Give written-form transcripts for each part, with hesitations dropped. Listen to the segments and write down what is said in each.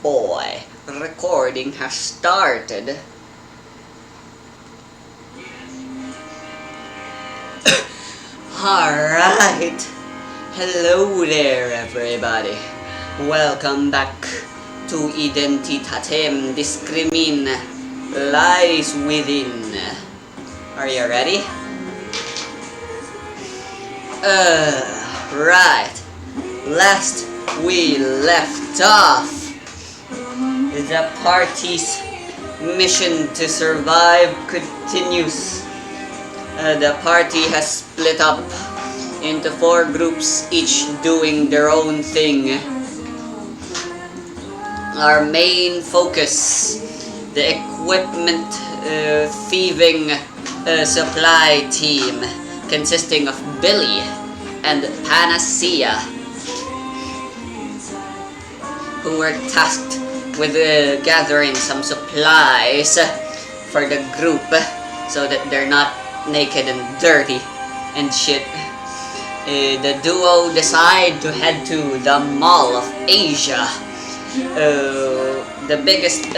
boy, recording has started. Alright, hello there everybody. Welcome back to Identitatem Discrimin Lies Within. Are you ready? Right. Last we left off, the party's mission to survive continues. The party has split up into 4 groups, each doing their own thing. Our main focus, the equipment thieving supply team, consisting of Billy and Panacea, who were tasked with gathering some supplies for the group so that they're not naked and dirty and shit. The duo decide to head to the Mall of Asia, the biggest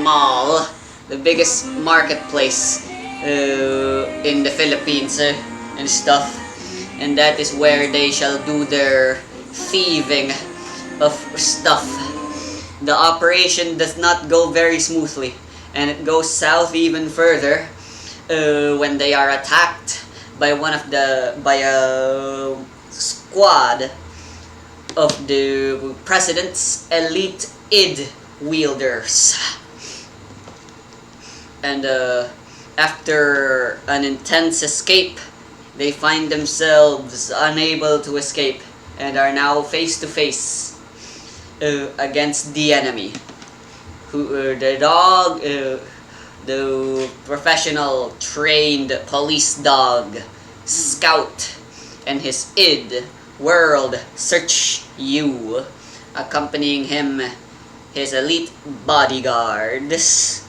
mall, the biggest marketplace in the Philippines and stuff, and that is where they shall do their thieving of stuff. The operation does not go very smoothly, and it goes south even further when they are attacked by a squad of the president's elite IDIV wielders. And after an intense escape, they find themselves unable to escape and are now face to face against the enemy. The professional trained police dog Scout and his ID World Search U, accompanying him his elite bodyguards.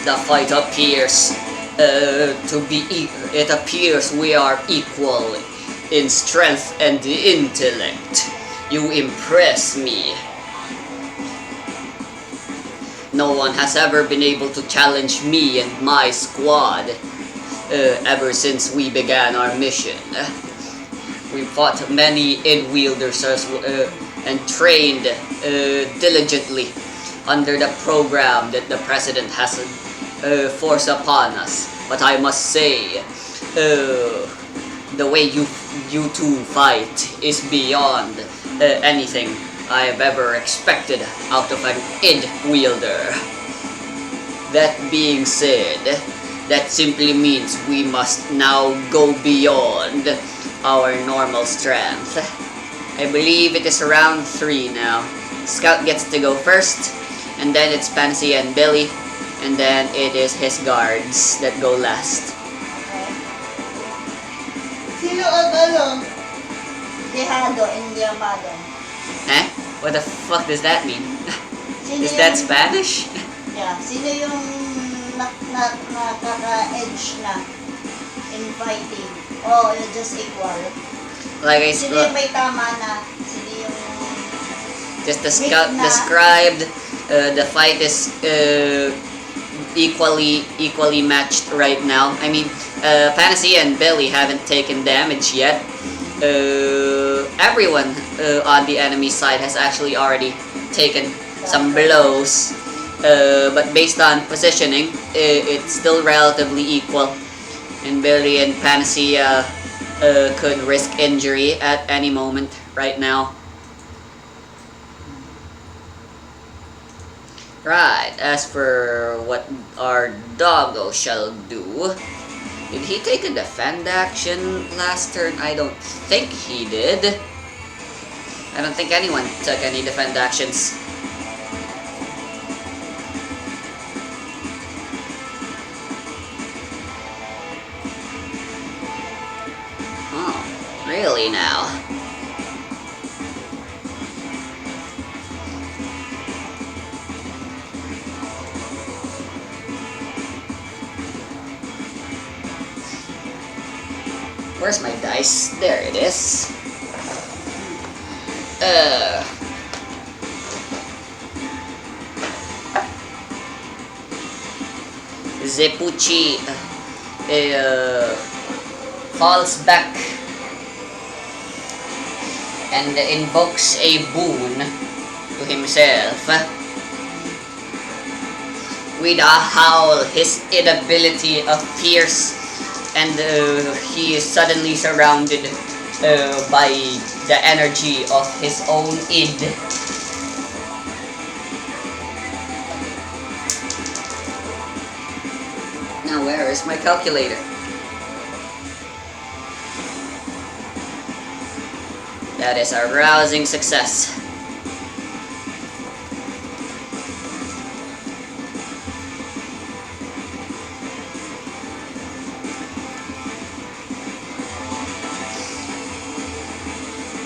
The fight appears it appears we are equal in strength and intellect. You impress me. No one has ever been able to challenge me and my squad ever since we began our mission. We fought many ID wielders and trained diligently under the program that the president has forced upon us. But I must say, the way you two fight is beyond anything I've ever expected out of an ID wielder. That being said, that simply means we must now go beyond our normal strength. I believe it is round 3 now. Scout gets to go first, and then it's Pansy and Billy, and then it is his guards that go last. Sino ang dehado and llamado? Eh? What the fuck does that mean? Is that Spanish? Yeah, sino yung nakaka-edge na in fighting? Oh, you're just equal. Like I Sino yung may tama na? Sino yung... Just the Scout described, the fight is equally matched right now. I mean, Fantasy and Billy haven't taken damage yet. Everyone on the enemy side has actually already taken some blows, but based on positioning, it's still relatively equal. And Billy and Fantasy could risk injury at any moment right now. Right, as for what our doggo shall do, did he take a defend action last turn? I don't think he did. I don't think anyone took any defend actions. Oh. Really now? Where's my dice? There it is. Zepuchi falls back and invokes a boon to himself. With a howl, his inability appears, and he is suddenly surrounded by the energy of his own id. Now where is my calculator? That is a rousing success.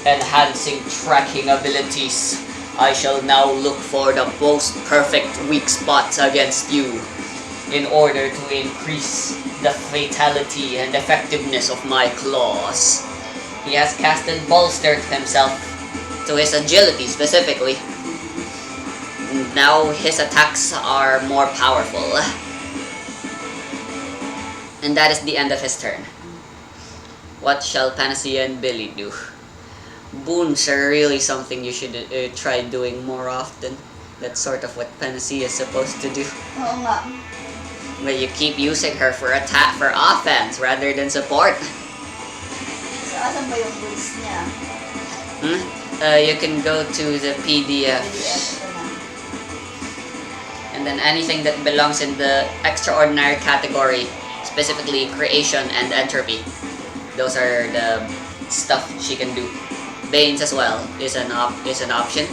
Enhancing tracking abilities. I shall now look for the most perfect weak spots against you in order to increase the fatality and effectiveness of my claws. He has casted bolstered himself to his agility specifically. Now his attacks are more powerful. And that is the end of his turn. What shall Panacea and Billy do? Boons are really something you should try doing more often. That's sort of what Panacea is supposed to do. Oo nga. But you keep using her for offense rather than support. So, asan ba yung rules niya? You can go to the PDF. Ito na. And then anything that belongs in the extraordinary category, specifically creation and entropy. Those are the stuff she can do. Banes as well is an option.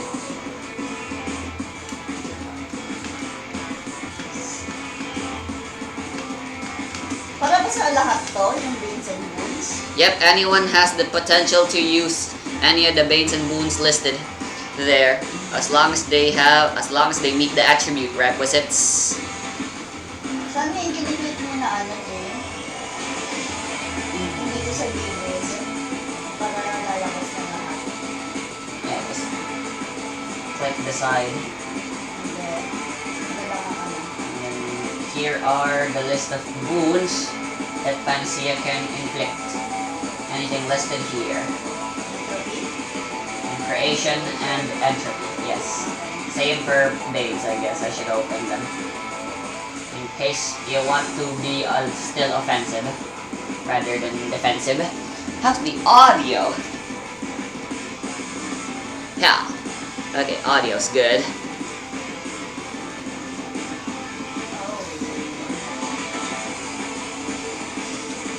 Para ba sa lahat to, yung Banes and Boons? Yep, anyone has the potential to use any of the Banes and Boons listed there, as long as they meet the attribute requisites. Saan nga yung kinipit mo na ano eh? Hindi ko sabihin eh. Para lalakas na lahat. Yeah, just click the side. Hindi. Ano lang ang ano? And here are the list of boons that Panacea can inflict. Anything listed here. Entropy? And creation and entropy, yes. Same for Banes, I guess. I should open them. In case you want to be still offensive rather than defensive. How's the audio? Yeah. Okay, audio's good.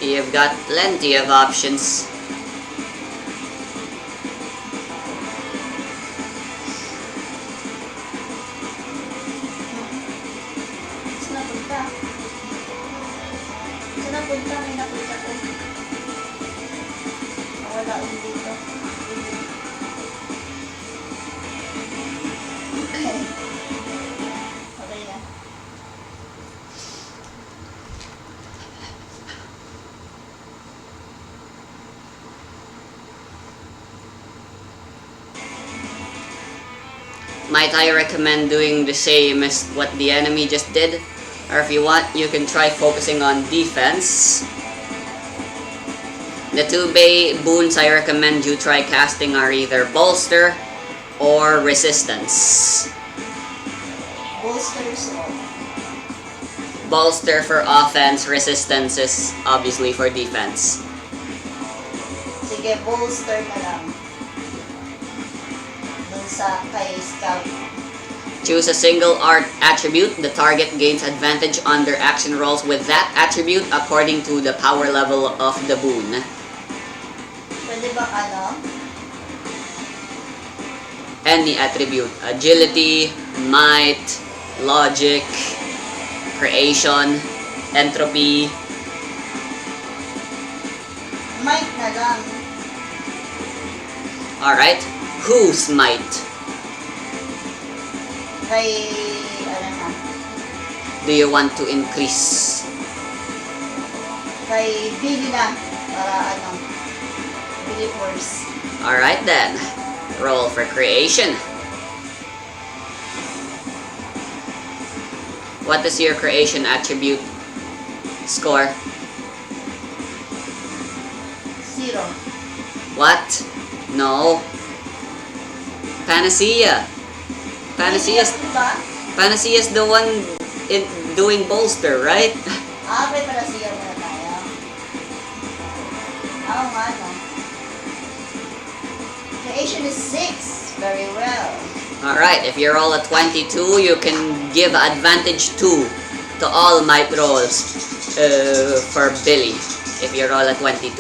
You've got plenty of options. Saan napunta? Saan napunta? May napunta ko. Wala ulit dito. Okay. Okay na. Might I recommend doing the same as what the enemy just did? Or if you want, you can try focusing on defense. The two boons I recommend you try casting are either Bolster or Resistance. Bolsters o. Bolster for offense, Resistance is obviously for defense. Sige, bolster na lang. Dun sa kay Scout. Choose a single art attribute. The target gains advantage on their action rolls with that attribute according to the power level of the boon. Pwede ba ano? Any attribute. Agility, might, logic, creation, entropy. Mic na lang. Alright. Whose might? Kay, ano na, Do you want to increase? kay Billy na, para ano, Billy Force. Alright then. Roll for creation. What is your creation attribute score? 0. What? No. Panacea. Panacea's Diba? Panacea's the one doing bolster, right? May pala siya muna tayo. Oo nga, no. Creation is 6. Very well. Alright, if you roll a 22, you can give advantage 2 to all might rolls for Billy. If you roll a 22.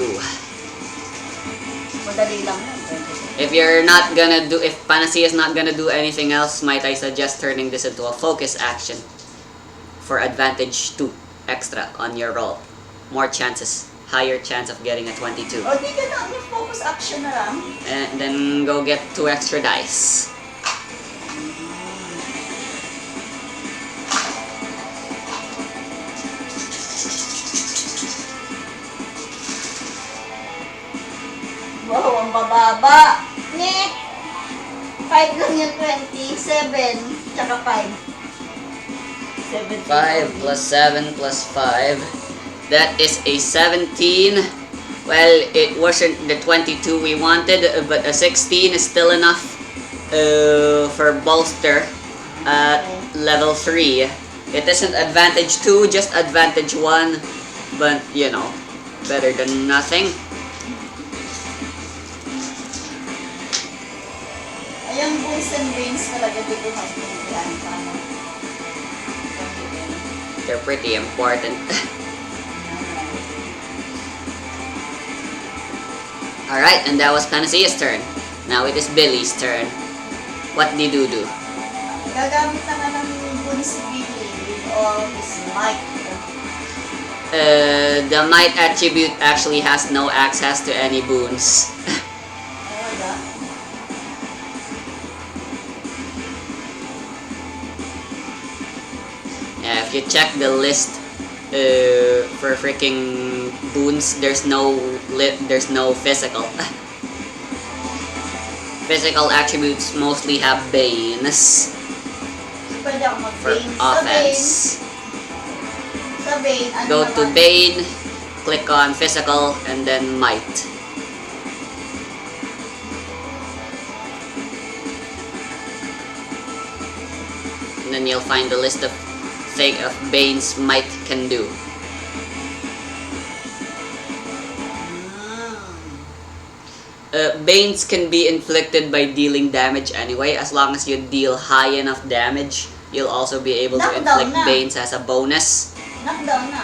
Madali lang yun. If you're not gonna do, if Panacea is not gonna do anything else, might I suggest turning this into a focus action for advantage 2 extra on your roll. More chances, higher chance of getting a 22. O, di ka na, yung focus action na lang. And then go get 2 extra dice. Wow, ang bababa. Nick! 5 lang yung 27. Tsaka 5. 17. 5 plus 7 plus 5. That is a 17. Well, it wasn't the 22 we wanted, but a 16 is still enough for bolster at level 3. It isn't advantage 2, just advantage 1. But, you know, better than nothing. Ayun, boons and brains talaga dito mag-pinitihan pa. They're pretty important. Alright, and that was Panacea's turn. Now it is Billy's turn. What did you do? Gagamit na ka ng boons si Billy with all his might. The might attribute actually has no access to any boons. Yeah, if you check the list for freaking boons, there's no physical. Physical attributes mostly have banes Pwede ako for mag-bane. offense. Sa Bane, ano Go to naman? Bane, click on physical, and then might. And then you'll find the list of Bane's might can do. Banes can be inflicted by dealing damage anyway. As long as you deal high enough damage, you'll also be able to Knockdown inflict na. Banes as a bonus. Knockdown na.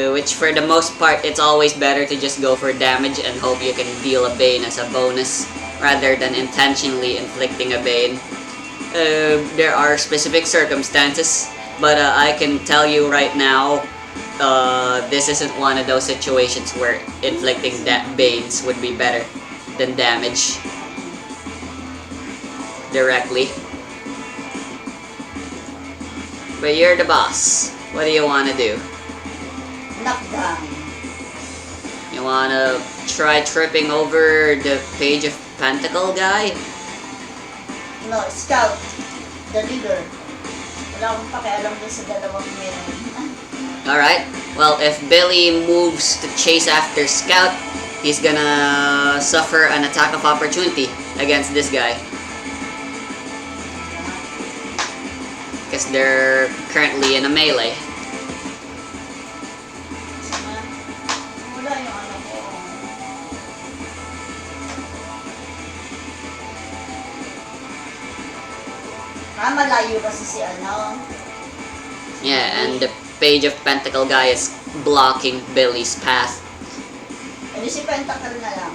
Which for the most part, it's always better to just go for damage and hope you can deal a Bane as a bonus rather than intentionally inflicting a Bane. There are specific circumstances, but I can tell you right now, this isn't one of those situations where inflicting Banes would be better than damage directly. But you're the boss. What do you want to do? Knockdown. You want to try tripping over the Page of Pentacle guy? No, Scout. The leader. Wala akong pakialam dun sa dalawang meron. Alright, well, if Billy moves to chase after Scout, he's gonna suffer an attack of opportunity against this guy. Because they're currently in a melee. Wala yung ano ko. Malayo kasi si ano. Yeah, and the Page of Pentacle guy is blocking Billy's path. Ano si Pentacle na lang.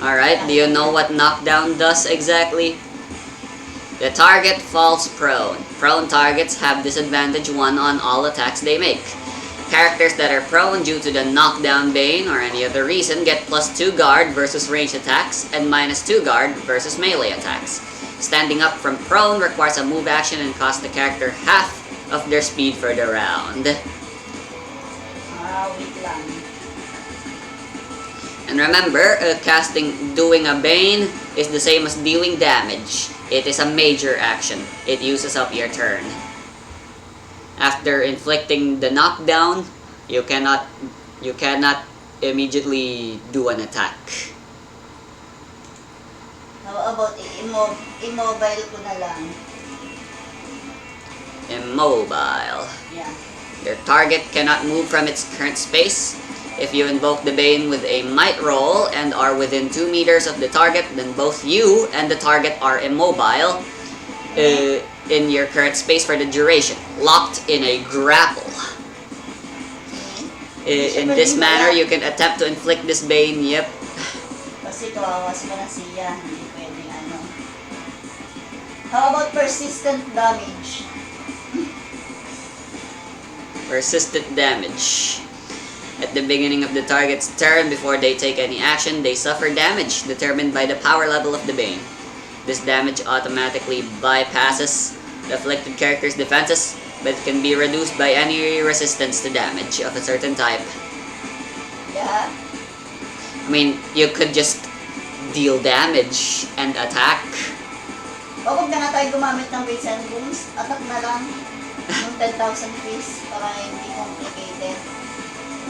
Alright, do you know what knockdown does exactly? The target falls prone. Prone targets have disadvantage 1 on all attacks they make. Characters that are prone due to the knockdown bane or any other reason get +2 guard versus ranged attacks and -2 guard versus melee attacks. Standing up from prone requires a move action and costs the character half of their speed for the round. Wait lang. And remember, doing a bane is the same as dealing damage. It is a major action. It uses up your turn. After inflicting the knockdown, you cannot immediately do an attack. How about immobile ko na lang? Immobile. Yeah. Your target cannot move from its current space. If you invoke the Bane with a might roll and are within 2 meters of the target, then both you and the target are immobile in your current space for the duration, locked in a grapple. In this manner, you can attempt to inflict this Bane, yep. Kasi kawawas mo na siya, hindi pwedeng ano. How about persistent damage? Persistent damage. At the beginning of the target's turn, before they take any action, they suffer damage determined by the power level of the Bane. This damage automatically bypasses the afflicted character's defenses, but can be reduced by any resistance to damage of a certain type. Yeah. I mean, you could just deal damage and attack. O kung na nga tayo gumamit ng weights and booms, attack na lang yung 10,000 piece para hindi complicated.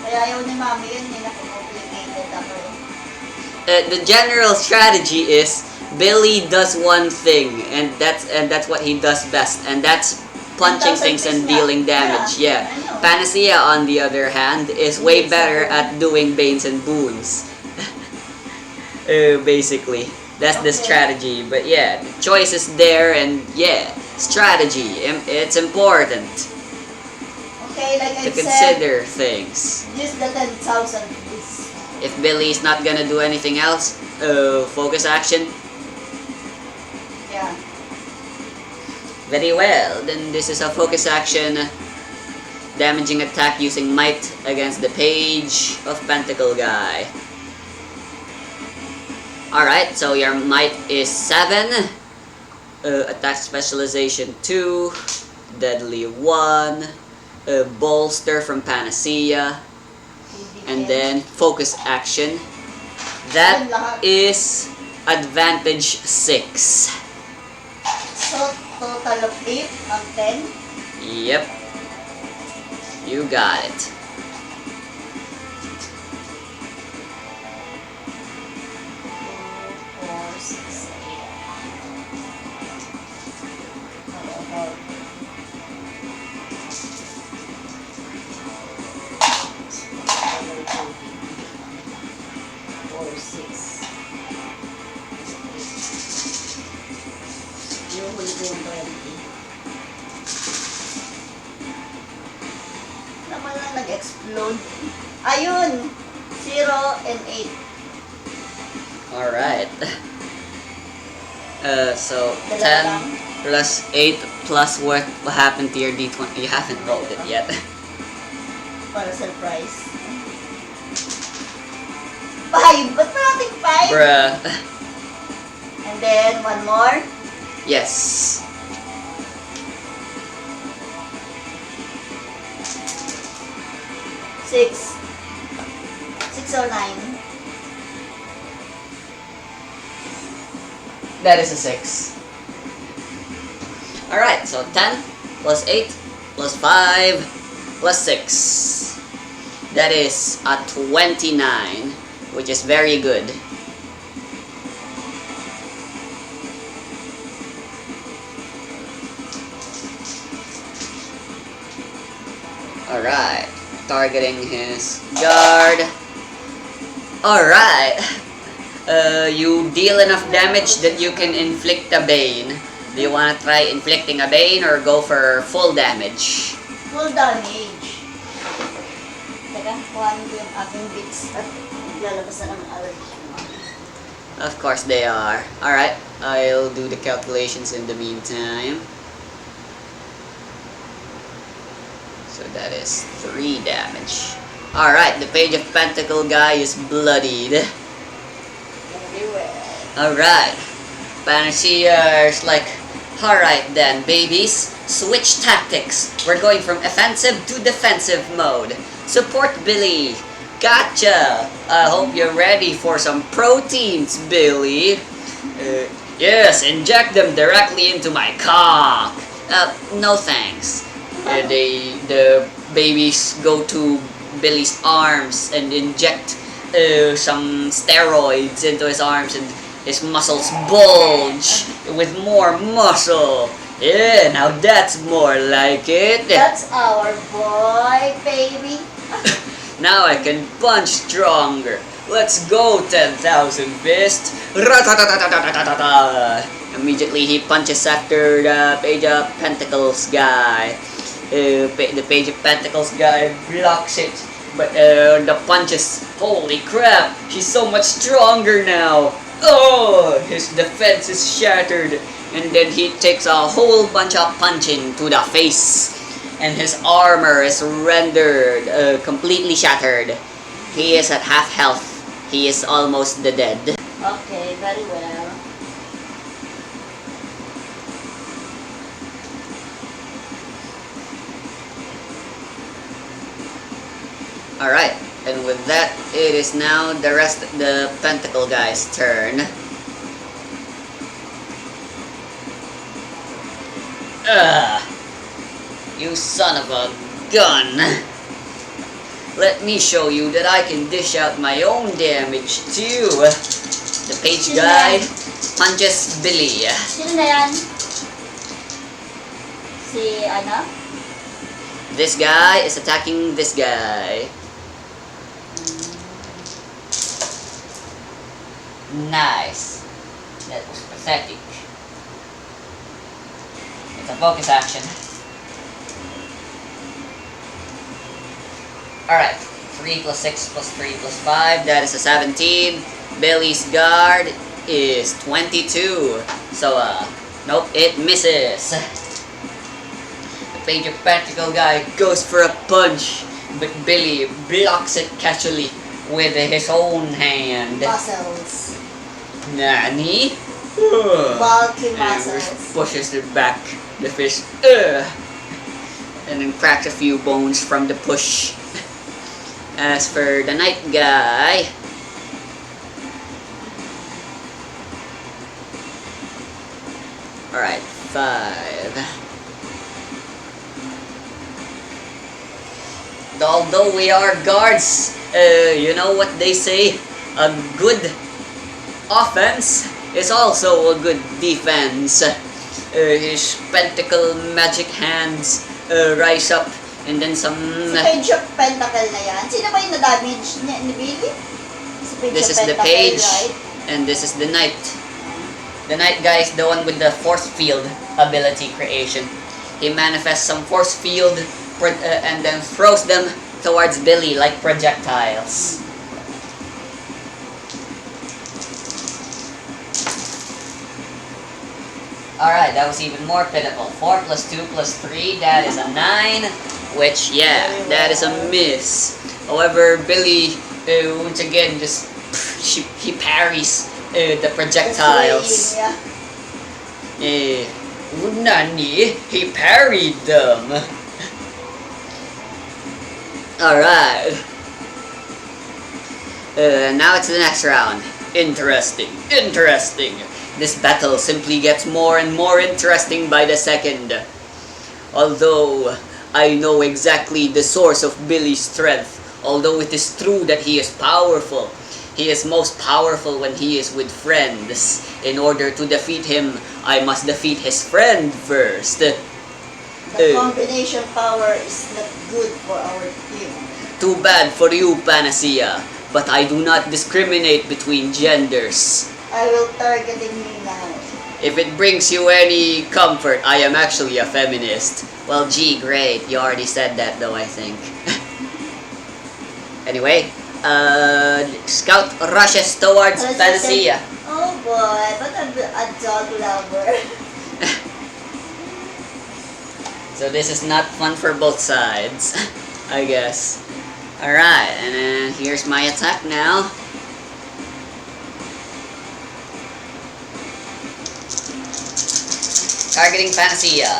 Kaya ayaw ni Mami yun, hindi na complicated ako eh. The general strategy is Billy does one thing, and that's what he does best, and that's punching things and dealing damage. Yeah. Panacea, on the other hand, is way better at doing banes and boons. Basically, that's the strategy. But yeah, the choice is there, and yeah, strategy. It's important Okay, like to I consider said, things. use the 10,000 piece. If Billy's not gonna do anything else, focus action. Yeah. Very well, then this is a focus action damaging attack using might against the Page of Pentacle guy. Alright, so your might is 7, attack specialization 2, deadly 1, bolster from Panacea, and then focus action. That is advantage 6. So, total of 8 on 10. Yep. You got it. 2, 4, 6, 8. How about 4, 6. Yung huli ko yung 20. Naman lang nag-explode. Ayun! 0 and 8. Alright. So Dalawa 10 lang. plus 8 plus what happened to your D20? You haven't rolled it yet. Para surprise. 5! Ba't pa natin 5? Bruh. And then, one more. Yes. Six or 9. That is a 6. Alright, so 10 plus 8 plus 5 plus 6. That is a 29, which is very good. Alright, targeting his guard. Alright. You deal enough damage that you can inflict a Bane. Do you want to try inflicting a Bane or go for full damage? Full damage. Teka, kuhanin ko yung aking bits at lalabas na ng allergy. Of course they are. Alright, I'll do the calculations in the meantime. So that is 3 damage. Alright, the Page of Pentacle guy is bloodied. Very well. Alright. Panacea's like, alright then, babies. Switch tactics. We're going from offensive to defensive mode. Support Billy. Gotcha. I hope you're ready for some proteins, Billy. Yes, inject them directly into my cock. No thanks. The babies go to Billy's arms and inject some steroids into his arms, and his muscles bulge with more muscle. Yeah, now that's more like it. That's our boy, baby. Now I can punch stronger. Let's go, 10,000 fist. Ratatatatatatatata. Immediately he punches after the Page of Pentacles guy. The Page of Pentacles guy blocks it. But the punches, holy crap, he's so much stronger now. Oh, his defense is shattered. And then he takes a whole bunch of punching to the face. And his armor is rendered completely shattered. He is at half health. He is almost dead. Okay, very well. Alright, and with that, it is now the Pentacle guy's turn. You son of a gun! Let me show you that I can dish out my own damage too. The Page Sino guy yan? punches Billy. Sino na yan? Si ano? This guy is attacking this guy. Nice. That was pathetic. It's a focus action. Alright. 3 plus 6 plus 3 plus 5. That is a 17. Billy's guard is 22. So, nope, it misses. The Page of Pentacle guy goes for a punch, but Billy blocks it casually with his own hand. Muscles. Nani? Bulky And muscles. pushes it back, the fish, and then cracks a few bones from the push. As for the Knight guy, alright, 5. Although we are guards, you know what they say, a good offense is also a good defense. His pentacle magic hands rise up, and then some... Si Page of Pentacle na yan. Sino ba yung na-damage ni Billy? Si Page This of is the Pentacle, Page, right? and this is the Knight. The Knight guy is the one with the force field ability creation. He manifests some force field and then throws them towards Billy like projectiles. Alright, that was even more pitiful. 4 plus 2 plus 3, that is a 9. Which, yeah, that is a miss. However, Billy, once again, just he parries the projectiles. Nani, he parried them. Alright. Now it's the next round. Interesting. This battle simply gets more and more interesting by the second. Although I know exactly the source of Billy's strength, although it is true that he is powerful, he is most powerful when he is with friends. In order to defeat him, I must defeat his friend first. The combination power is not good for our team. Too bad for you, Panacea, but I do not discriminate between genders. I will targeting you now. If it brings you any comfort, I am actually a feminist. Well, gee, great. You already said that, though, I think. Anyway, Scout rushes towards Panacea. Oh boy, but a dog lover. So this is not fun for both sides, I guess. Alright, and then here's my attack now. Targeting Panacea.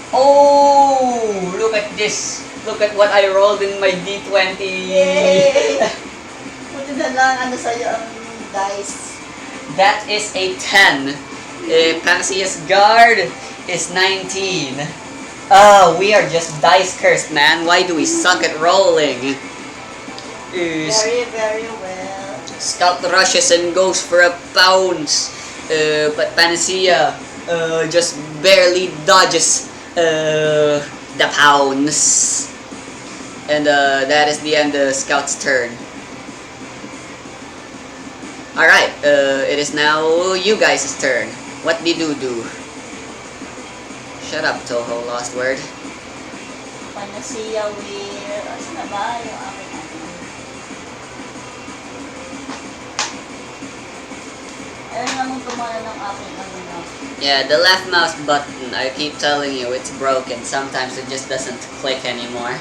Oh, look at this. Look at what I rolled in my D20. Yay! Buti na lang, ano sa'yo ang dice. That is a 10. Panacea's guard is 19. Oh, we are just dice cursed, man. Why do we suck at rolling? Very, very well. Scout rushes and goes for a pounce. But Panacea just barely dodges the pounce. And that is the end of Scout's turn. Alright, it is now you guys' turn. What did you do? Shut up, Toho, lost word. Panacea will... Asan na ba yung aking ano? Ayaw naman kumana ng aking ano na. Yeah, the left mouse button, I keep telling you, it's broken. Sometimes it just doesn't click anymore.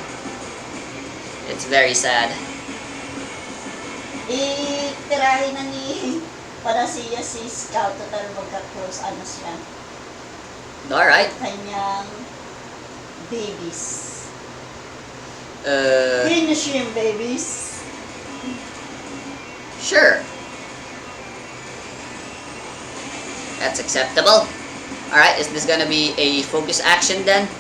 It's very sad. Tirahin na ni Panacea si Scout, total magka-close ano siya. Alright. Kanyang babies. Finish him, babies. Sure. That's acceptable. Alright, is this gonna be a focus action then?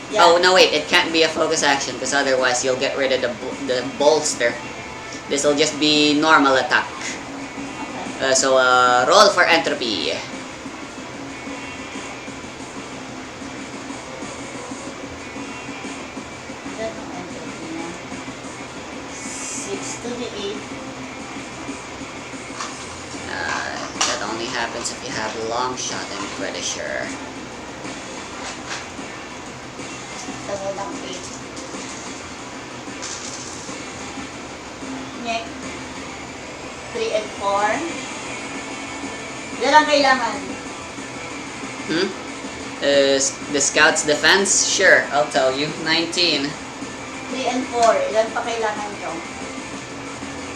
Yeah. Oh, no wait, it can't be a focus action because otherwise you'll get rid of the bolster. This will just be normal attack. Okay. So, roll for entropy. Ganong entropy na. 6 to the 8. That only happens if you have a long shot, I'm pretty sure. Ito mo lang 8. Neck. 3 and 4. Yan ang kailangan. The scout's defense? Sure, I'll tell you. 19. 3 and 4. Ilan pa kailangan nyo?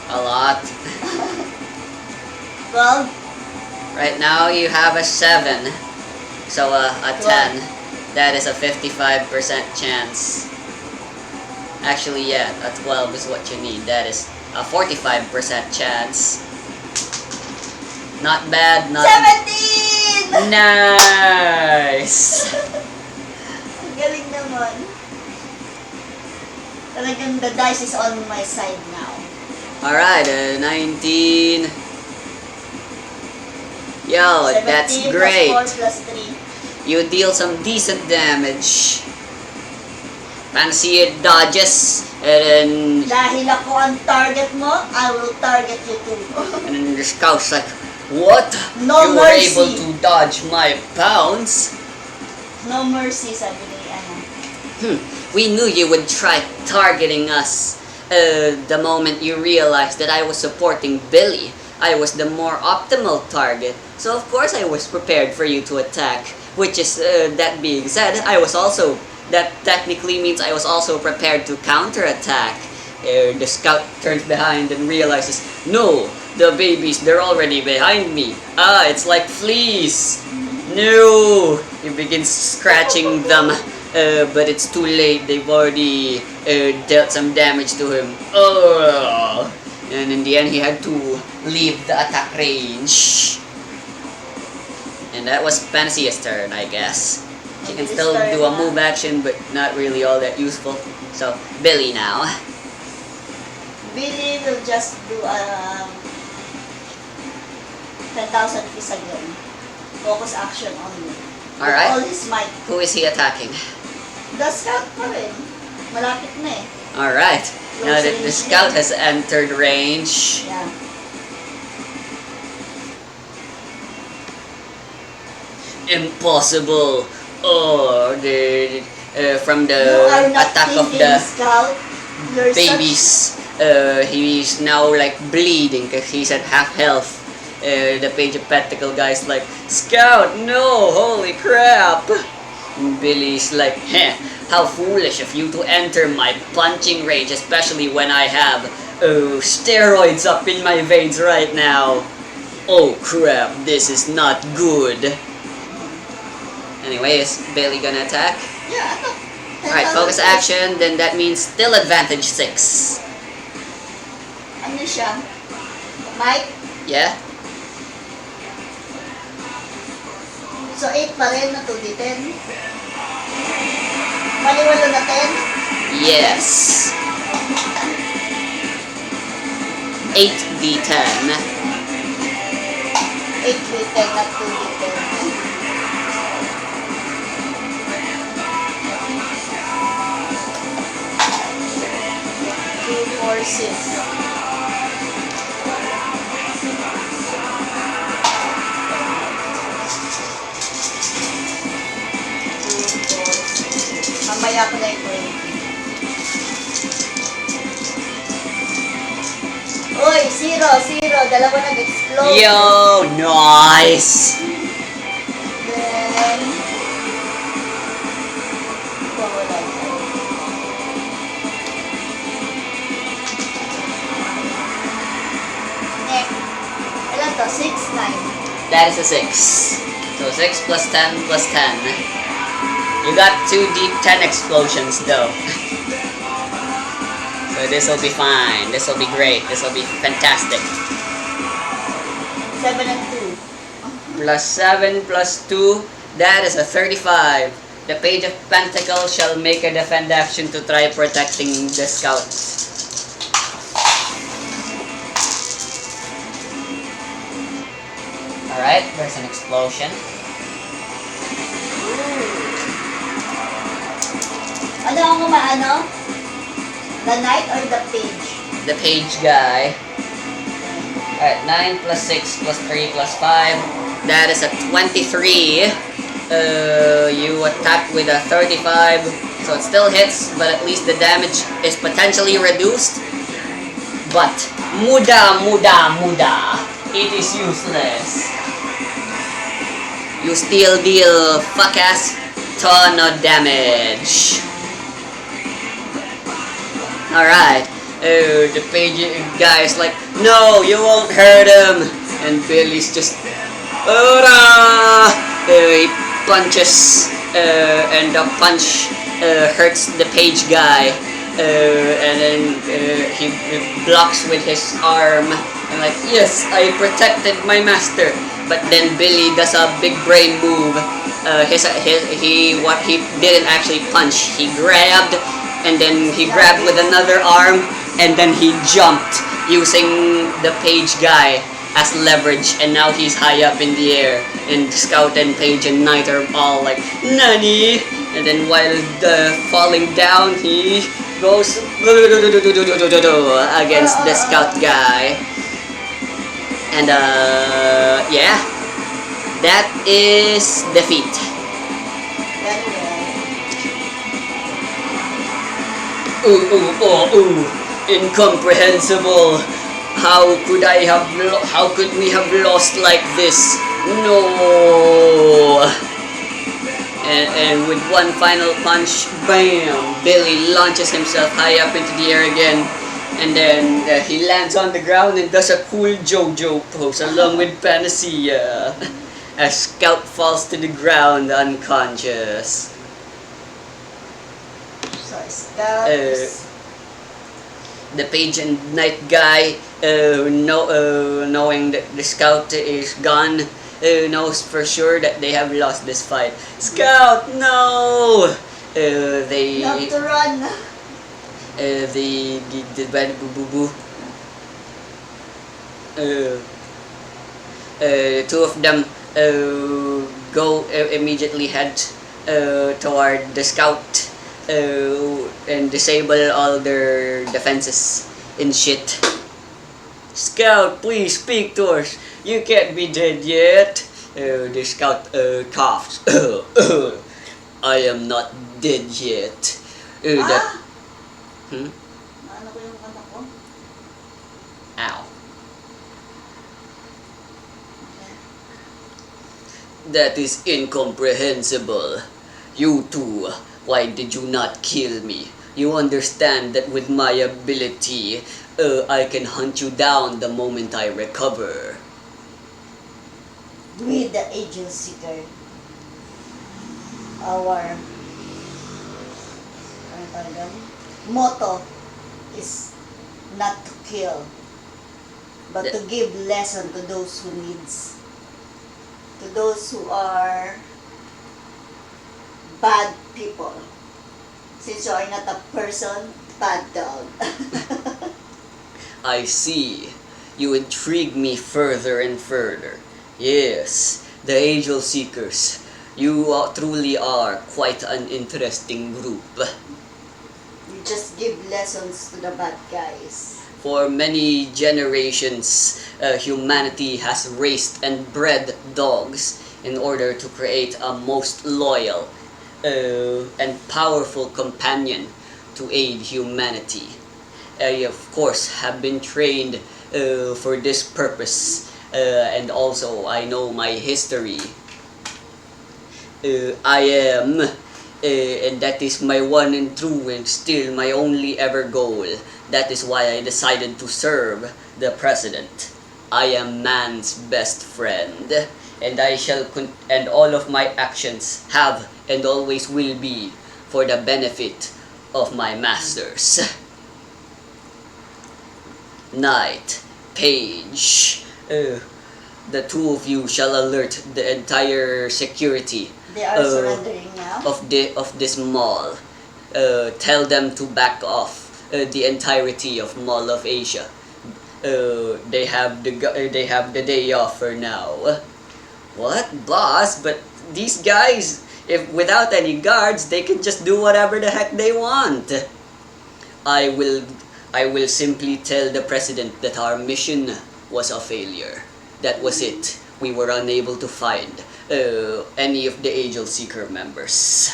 A lot. 12. Right now you have a 7. So a 10. That is a 55% chance. Actually, yeah, a 12 is what you need. That is a 45% chance. Not bad, not 17! Nice! Ang galing naman. Talagang the dice is on my side now. Alright, 19. Yo, 17 that's great. plus 4 plus 3. You deal some decent damage. Panacea dodges, and then Dahil ako ang target mo, I will target you too. and then the scout's like, what? No You were mercy. able to dodge my pounce? No mercy, sabi ni ano. We knew you would try targeting us. The moment you realized that I was supporting Billy, I was the more optimal target. So of course I was prepared for you to attack. Which is, that being said, that technically means I was also prepared to counterattack. The scout turns behind and realizes, no, the babies, they're already behind me. Ah, it's like fleas. No! He begins scratching them, but it's too late. They've already dealt some damage to him. Oh! And in the end, he had to leave the attack range. And that was Panacea's turn, I guess. She can still do a move action, but not really all that useful. So, Billy now. Billy will just do 10,000 piece again. Focus action only. Alright. With all his might. Who is he attacking? The scout pa rin. Malapit na eh. Alright. Now that the scout has entered range. Yeah. Impossible. Oh, from the You are not attack of thinking, the scout. You're babies. He's now like bleeding because he's at half health. The Page of Pentacle guy's like, Scout, no, holy crap! And Billy's like, heh, how foolish of you to enter my punching range, especially when I have steroids up in my veins right now. Oh crap, this is not good. Anyway, is Billy gonna attack? Yeah, attack. Alright, focus action, then that means still advantage 6. Ano siya? Mike? Yeah? So 8 pa rin na 2d10. Maliwalo na 10. Yes. 8d10. 8d10 na 2d10. 2, 4, 6. Mamaya ko na yung 20. Uy, 0. Dalawa nag-explode. Yo, nice! Then, wala siya. Next. Ilan to? 6, 9. That is a 6. So 6 plus 10 plus 10. You got 2 deep 10 explosions though. So this will be fine. This will be great. This will be fantastic. 7 and 2. Plus 7 plus 2, that is a 35. The Page of Pentacles shall make a defend action to try protecting the scout. Alright, there's an explosion. Ano ang umaano? The knight or the page? The page guy. Alright, 9 plus 6 plus 3 plus 5. That is a 23. You attack with a 35. So it still hits, but at least the damage is potentially reduced. But, muda. It is useless. You still deal fuck-ass ton of damage. Alright. Oh, the page guy is like, no, you won't hurt him. And Billy's just, he punches, and the punch hurts the page guy. And then he blocks with his arm. And like, yes, I protected my master. But then Billy does a big brain move. He didn't actually punch. He grabbed, and then he grabbed with another arm, and then he jumped using the page guy as leverage, and now he's high up in the air, and Scout and Page and Knight are all like, Nani? And then while falling down, he goes against the Scout guy. And yeah, that is defeat. Ooh, incomprehensible. How could we have lost like this? No. And with one final punch, bam, Billy launches himself high up into the air again. And then he lands on the ground and does a cool JoJo pose along with Panacea. As Scout falls to the ground unconscious. So, Scout. The Page and Knight guy, knowing that the Scout is gone, knows for sure that they have lost this fight. Scout, no! They You have to run. the bad boo boo. Two of them go immediately head toward the Scout. And disable all their defenses and shit. Scout, please speak to us. You can't be dead yet. The Scout coughs. I am not dead yet. That. Ano ko yung anak ko? Ow. That is incomprehensible. You two, why did you not kill me? You understand that with my ability, I can hunt you down the moment I recover. We, the Angel Seeker, our ano tawag doon? Motto is not to kill, but to give lesson to those who needs, to those who are bad people. Since you are not a person, bad dog. I see. You intrigue me further and further. Yes, the Angel Seekers. You truly are quite an interesting group. You just give lessons to the bad guys. For many generations, humanity has raised and bred dogs in order to create a most loyal and powerful companion to aid humanity. I, of course, have been trained for this purpose, and also I know my history. And that is my one and true and still my only ever goal. That is why I decided to serve the president. I am man's best friend, and and all of my actions have and always will be for the benefit of my masters. Knight, Page, the two of you shall alert the entire security They are surrendering now. of this mall. Tell them to back off the entirety of Mall of Asia. They have the day off for now. What, boss? But these guys, if without any guards, they can just do whatever the heck they want. I will simply tell the president that our mission was a failure. That was it. We were unable to find any of the Angel Seeker members.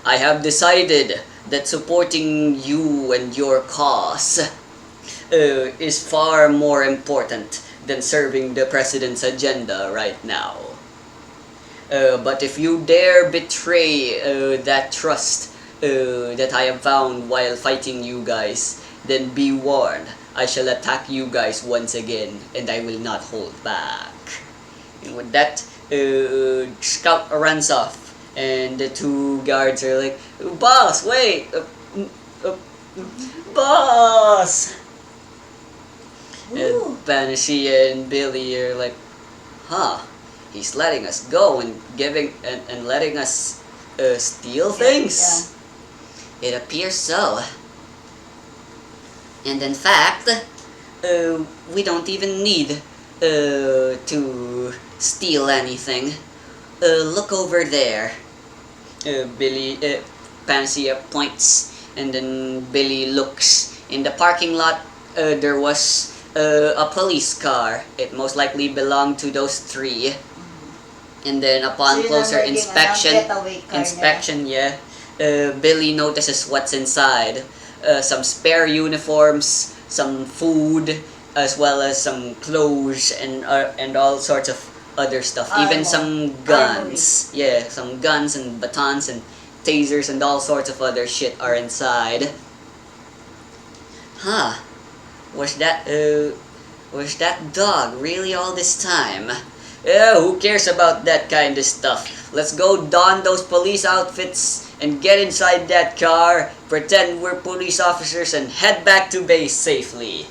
I have decided that supporting you and your cause is far more important than serving the president's agenda right now. But if you dare betray that trust that I have found while fighting you guys, then be warned. I shall attack you guys once again, and I will not hold back. And with that, Scout runs off, and the two guards are like, "Boss, wait! Boss!" And Panacea and Billy are like, "Huh? He's letting us go and letting us steal things?" Yeah. It appears so. And in fact, we don't even need to steal anything. Look over there. Panacea points, and then Billy looks. In the parking lot, there was a police car. It most likely belonged to those three. And then upon closer inspection, Billy notices what's inside. Some spare uniforms, some food, as well as some clothes and all sorts of other stuff. Even some guns. Yeah, some guns and batons and tasers and all sorts of other shit are inside. Huh? Was that dog really all this time? Who cares about that kind of stuff? Let's go don those police outfits and get inside that car, pretend we're police officers, and head back to base safely.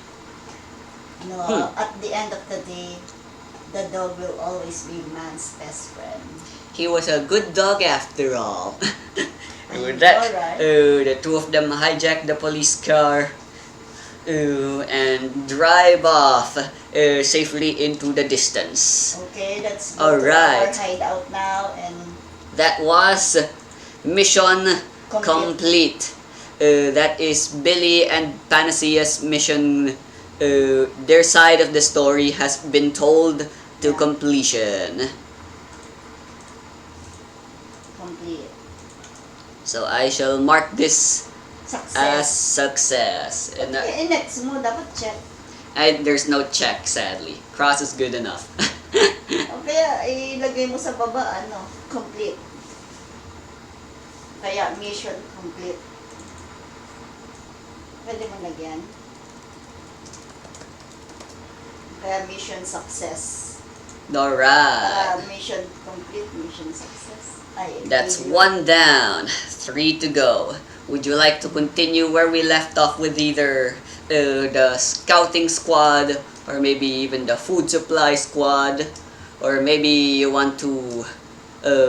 No, at the end of the day, the dog will always be man's best friend. He was a good dog after all. With that, the two of them hijack the police car and drive off safely into the distance. Okay, let's go to our hideout now, and that was mission complete. That is Billy and Panacea's mission. Their side of the story has been told to completion. Complete. So I shall mark this as success. And next mo, dapat check. there's no check, sadly. Cross is good enough. kaya ilagay mo sa baba, ano, complete. Kaya mission complete. Pwede mo lagyan. Kaya mission success. Alright. Mission complete, mission success. Ay, That's video. 1 down, 3 to go. Would you like to continue where we left off with either the scouting squad or maybe even the food supply squad? Or maybe you want to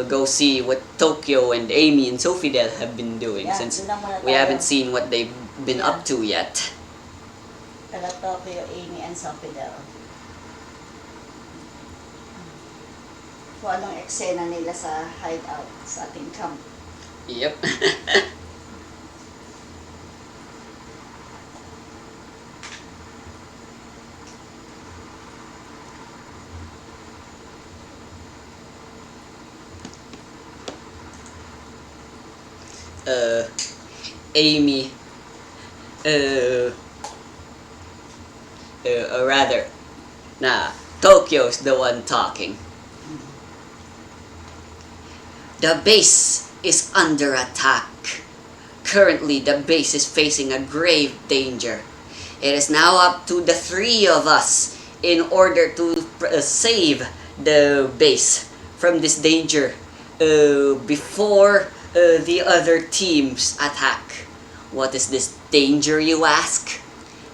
go see what Tokyo and Amy and Sofidel have been doing, Yeah, since doon na muna we tayo. haven't seen what they've been Yeah. up to yet. Kala Tokyo, Amy, and Sofidel. Kung anong eksena nila sa hideout sa ating camp. Yep. Amy, or rather, nah, Tokyo's the one talking. The base is under attack. Currently, the base is facing a grave danger. It is now up to the 3 of us in order to save the base from this danger before the other teams attack. What is this danger, you ask?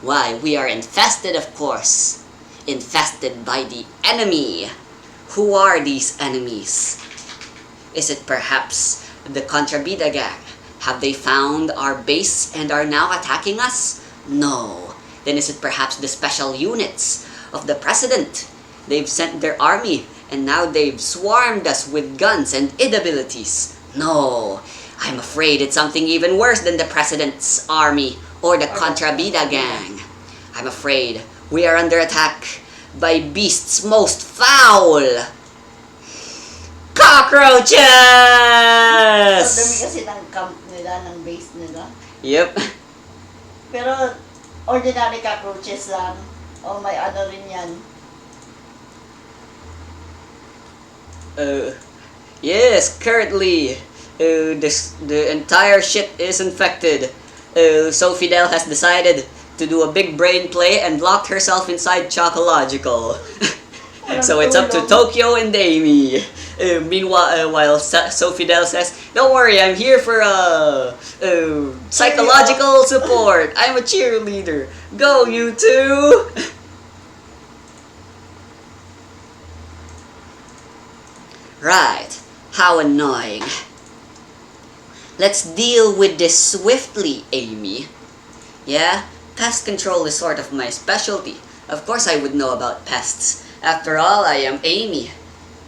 Why, we are infested, of course. Infested by the enemy. Who are these enemies? Is it perhaps the Contrabida gang? Have they found our base and are now attacking us? No. Then is it perhaps the special units of the president? They've sent their army and now they've swarmed us with guns and abilities. No. I'm afraid it's something even worse than the president's army or the Contrabida gang. I'm afraid we are under attack by beasts most foul. Cockroaches! Ang dami kasi ng camp nila, ng base nila. Yep. Pero, ordinary cockroaches lang. O may ano rin yan. Yes, currently, the entire shit is infected. Sofidel has decided to do a big brain play and locked herself inside Chocological. So it's up to Tokyo and Amy. Meanwhile, while Sofidel says, "Don't worry, I'm here for psychological support. I'm a cheerleader. Go, you two!" Right. How annoying. Let's deal with this swiftly, Amy. Yeah? Pest control is sort of my specialty. Of course I would know about pests. After all, I am Amy.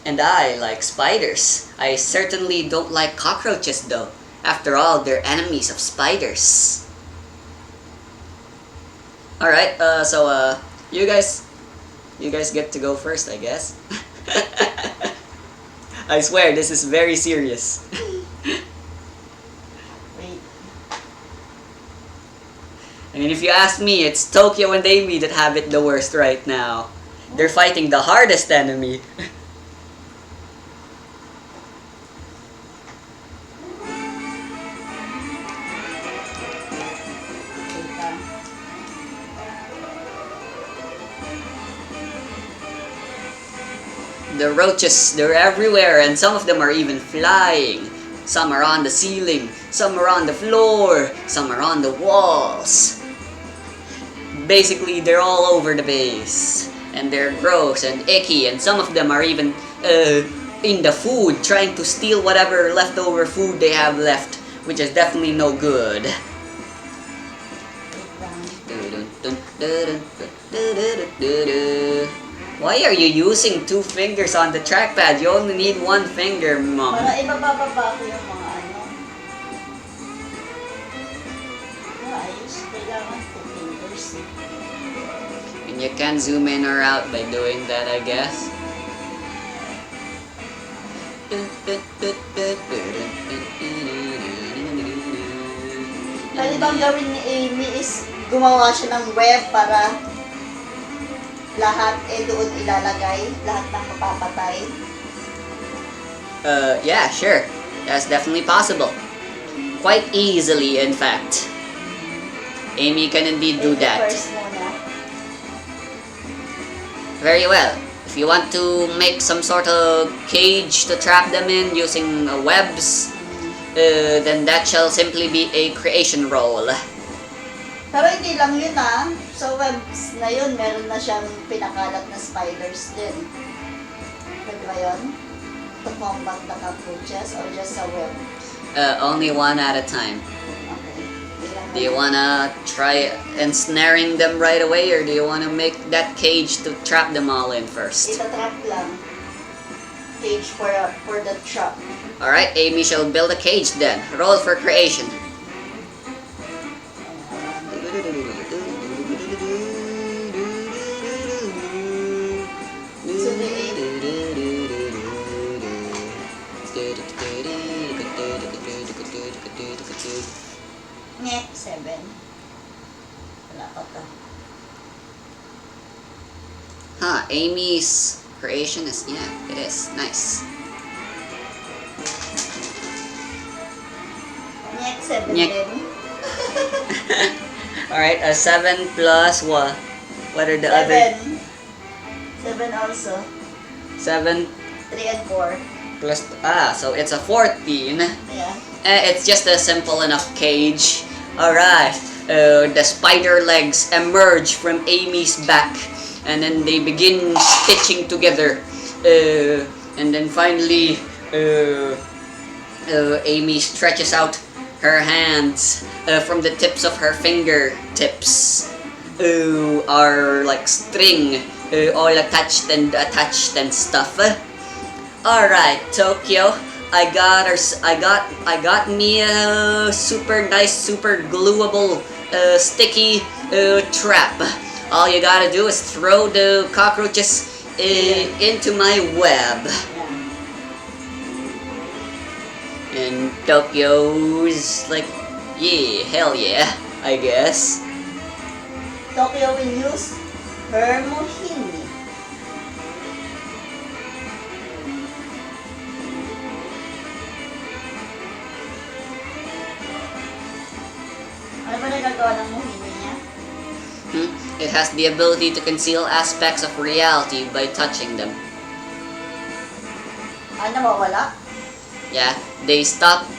And I like spiders. I certainly don't like cockroaches though. After all, they're enemies of spiders. Alright, you guys get to go first, I guess. I swear, this is very serious. Wait. I mean, if you ask me, it's Tokyo and Amy that have it the worst right now. They're fighting the hardest enemy. The roaches, they're everywhere, and some of them are even flying. Some are on the ceiling, some are on the floor, some are on the walls. Basically, they're all over the base. And they're gross and icky, and some of them are even in the food, trying to steal whatever leftover food they have left, which is definitely no good. Why are you using 2 fingers on the trackpad? You only need 1 finger, Mom. Para ibababa ko yung mga ano. Ayos, kailangan 2 fingers. And you can zoom in or out by doing that, I guess. Pwede bang gawin ni Amy is gumawa siya ng web para lahat doon ilalagay, lahat ng mapapatay. Yeah, sure. That's definitely possible. Quite easily, in fact. Amy can indeed do that. First muna. Very well. If you want to make some sort of cage to trap them in using webs, then that shall simply be a creation roll. Pero hindi lang yun So webs na yun, meron na siyang pinakalat na spiders din. Pwede ba yun? To combat the cockroaches or just a web? Only one at a time. Okay. Do you wanna try ensnaring them right away, or do you wanna make that cage to trap them all in first? Ita-trap lang. Cage for the trap. Alright, Amy shall build a cage then. Roll for creation. Ngek, 7. Wala pa to. Amy's creation is, yeah, it is. Nice. Ngek, 7 Ngek. din. Alright, a 7 plus what? What are the other? 7 also. 7 3 and 4. plus, so it's a 14. Yeah. It's just a simple enough cage. Alright, the spider legs emerge from Amy's back, and then they begin stitching together. And then finally, Amy stretches out her hands from the tips of her fingertips. Are like string, all attached and stuff. Alright, Tokyo. I got me a super nice, super gluable, sticky trap. All you gotta do is throw the cockroaches into my web. And Tokyo's like, yeah, hell yeah, I guess. Tokyo will use her mohini. Ano ba nagagawa ng mohini niya? It has the ability to conceal aspects of reality by touching them. Nawawala? Yeah, they stop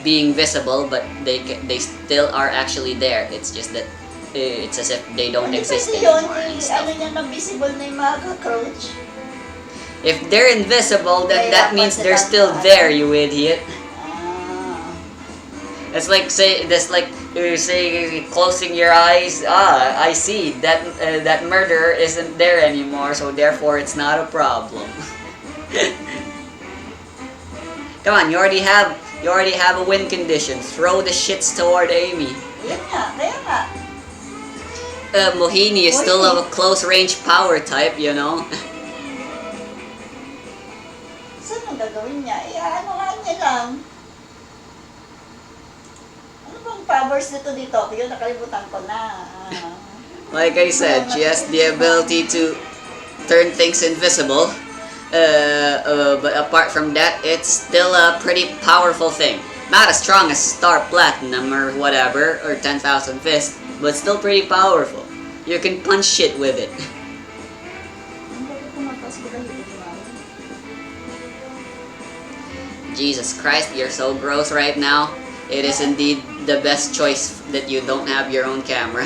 being visible, but they still are actually there. It's just that it's as if they don't exist Hindi yun, anymore and stuff. ano niya, na-visible na yung mga cockroach. If they're invisible, then Kaya that means pa they're sila still ano. there, you idiot. Ah. It's like closing your eyes. I see that that murderer isn't there anymore, so therefore it's not a problem. Come on, you already have a win condition. Throw the shits toward Amy. Yan nga, kaya nga. Mohini is still of a close range power type, you know. Saan ang gagawin niya? Ano niya lang. Ano bang powers nito ni Tokyo? Nakalimutan ko na. Like I said, she has the ability to turn things invisible. But apart from that, it's still a pretty powerful thing. Not as strong as Star Platinum or whatever, or 10,000 Fist, but still pretty powerful. You can punch shit with it. Jesus Christ, you're so gross right now. It is indeed the best choice that you don't have your own camera.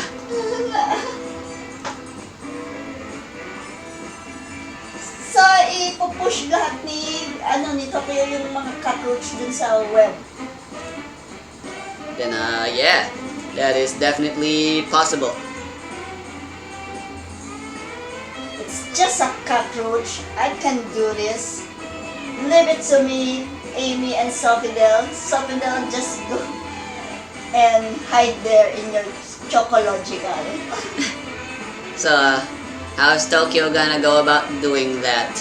So, ipupush lahat ni Tokyo yung mga cockroach dun sa web. Then, yeah, that is definitely possible. It's just a cockroach. I can do this. Leave it to me, Amy and Sofidel. Sofidel, just go and hide there in your chocological. So, how's Tokyo gonna go about doing that?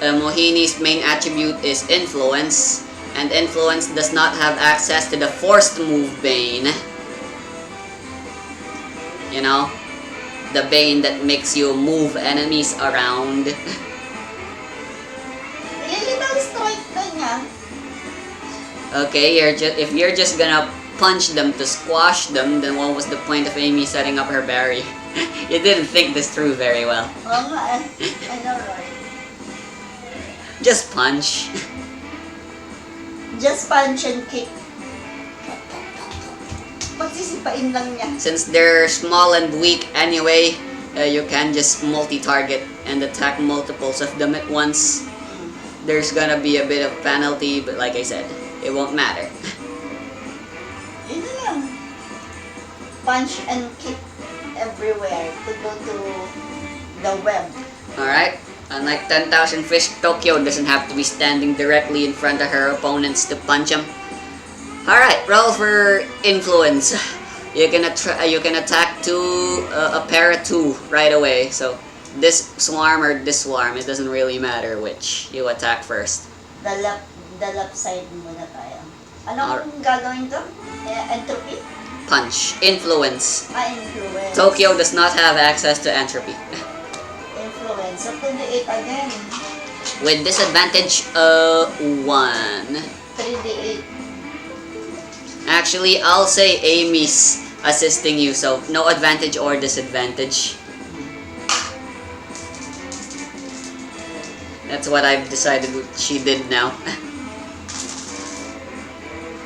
Mohini's main attribute is influence, and influence does not have access to the forced move bane. You know? The Bane that makes you move enemies around. Little strike ka niya. Okay, if you're just gonna punch them to squash them, then what was the point of Amy setting up her berry? You didn't think this through very well. Oo nga eh. I know, right? Just punch. Just punch and kick. Pagsisipain lang niya. Since they're small and weak anyway, you can just multi-target and attack multiples of them at once. There's gonna be a bit of penalty, but like I said, it won't matter. Yun na lang. Punch and kick everywhere to go to the web. Alright? Unlike 10,000 Fish, Tokyo doesn't have to be standing directly in front of her opponents to punch them. Alright, roll for influence. You can attack a pair of two right away. So this swarm or this swarm, it doesn't really matter which you attack first. The left side muna tayo. Anong gagawin to? Entropy? Punch. Influence. Influence. Tokyo does not have access to entropy. Influence. So 2d8 again. With disadvantage, 1. 3d8. Actually, I'll say Amy's assisting you, so no advantage or disadvantage. That's what I've decided she did now.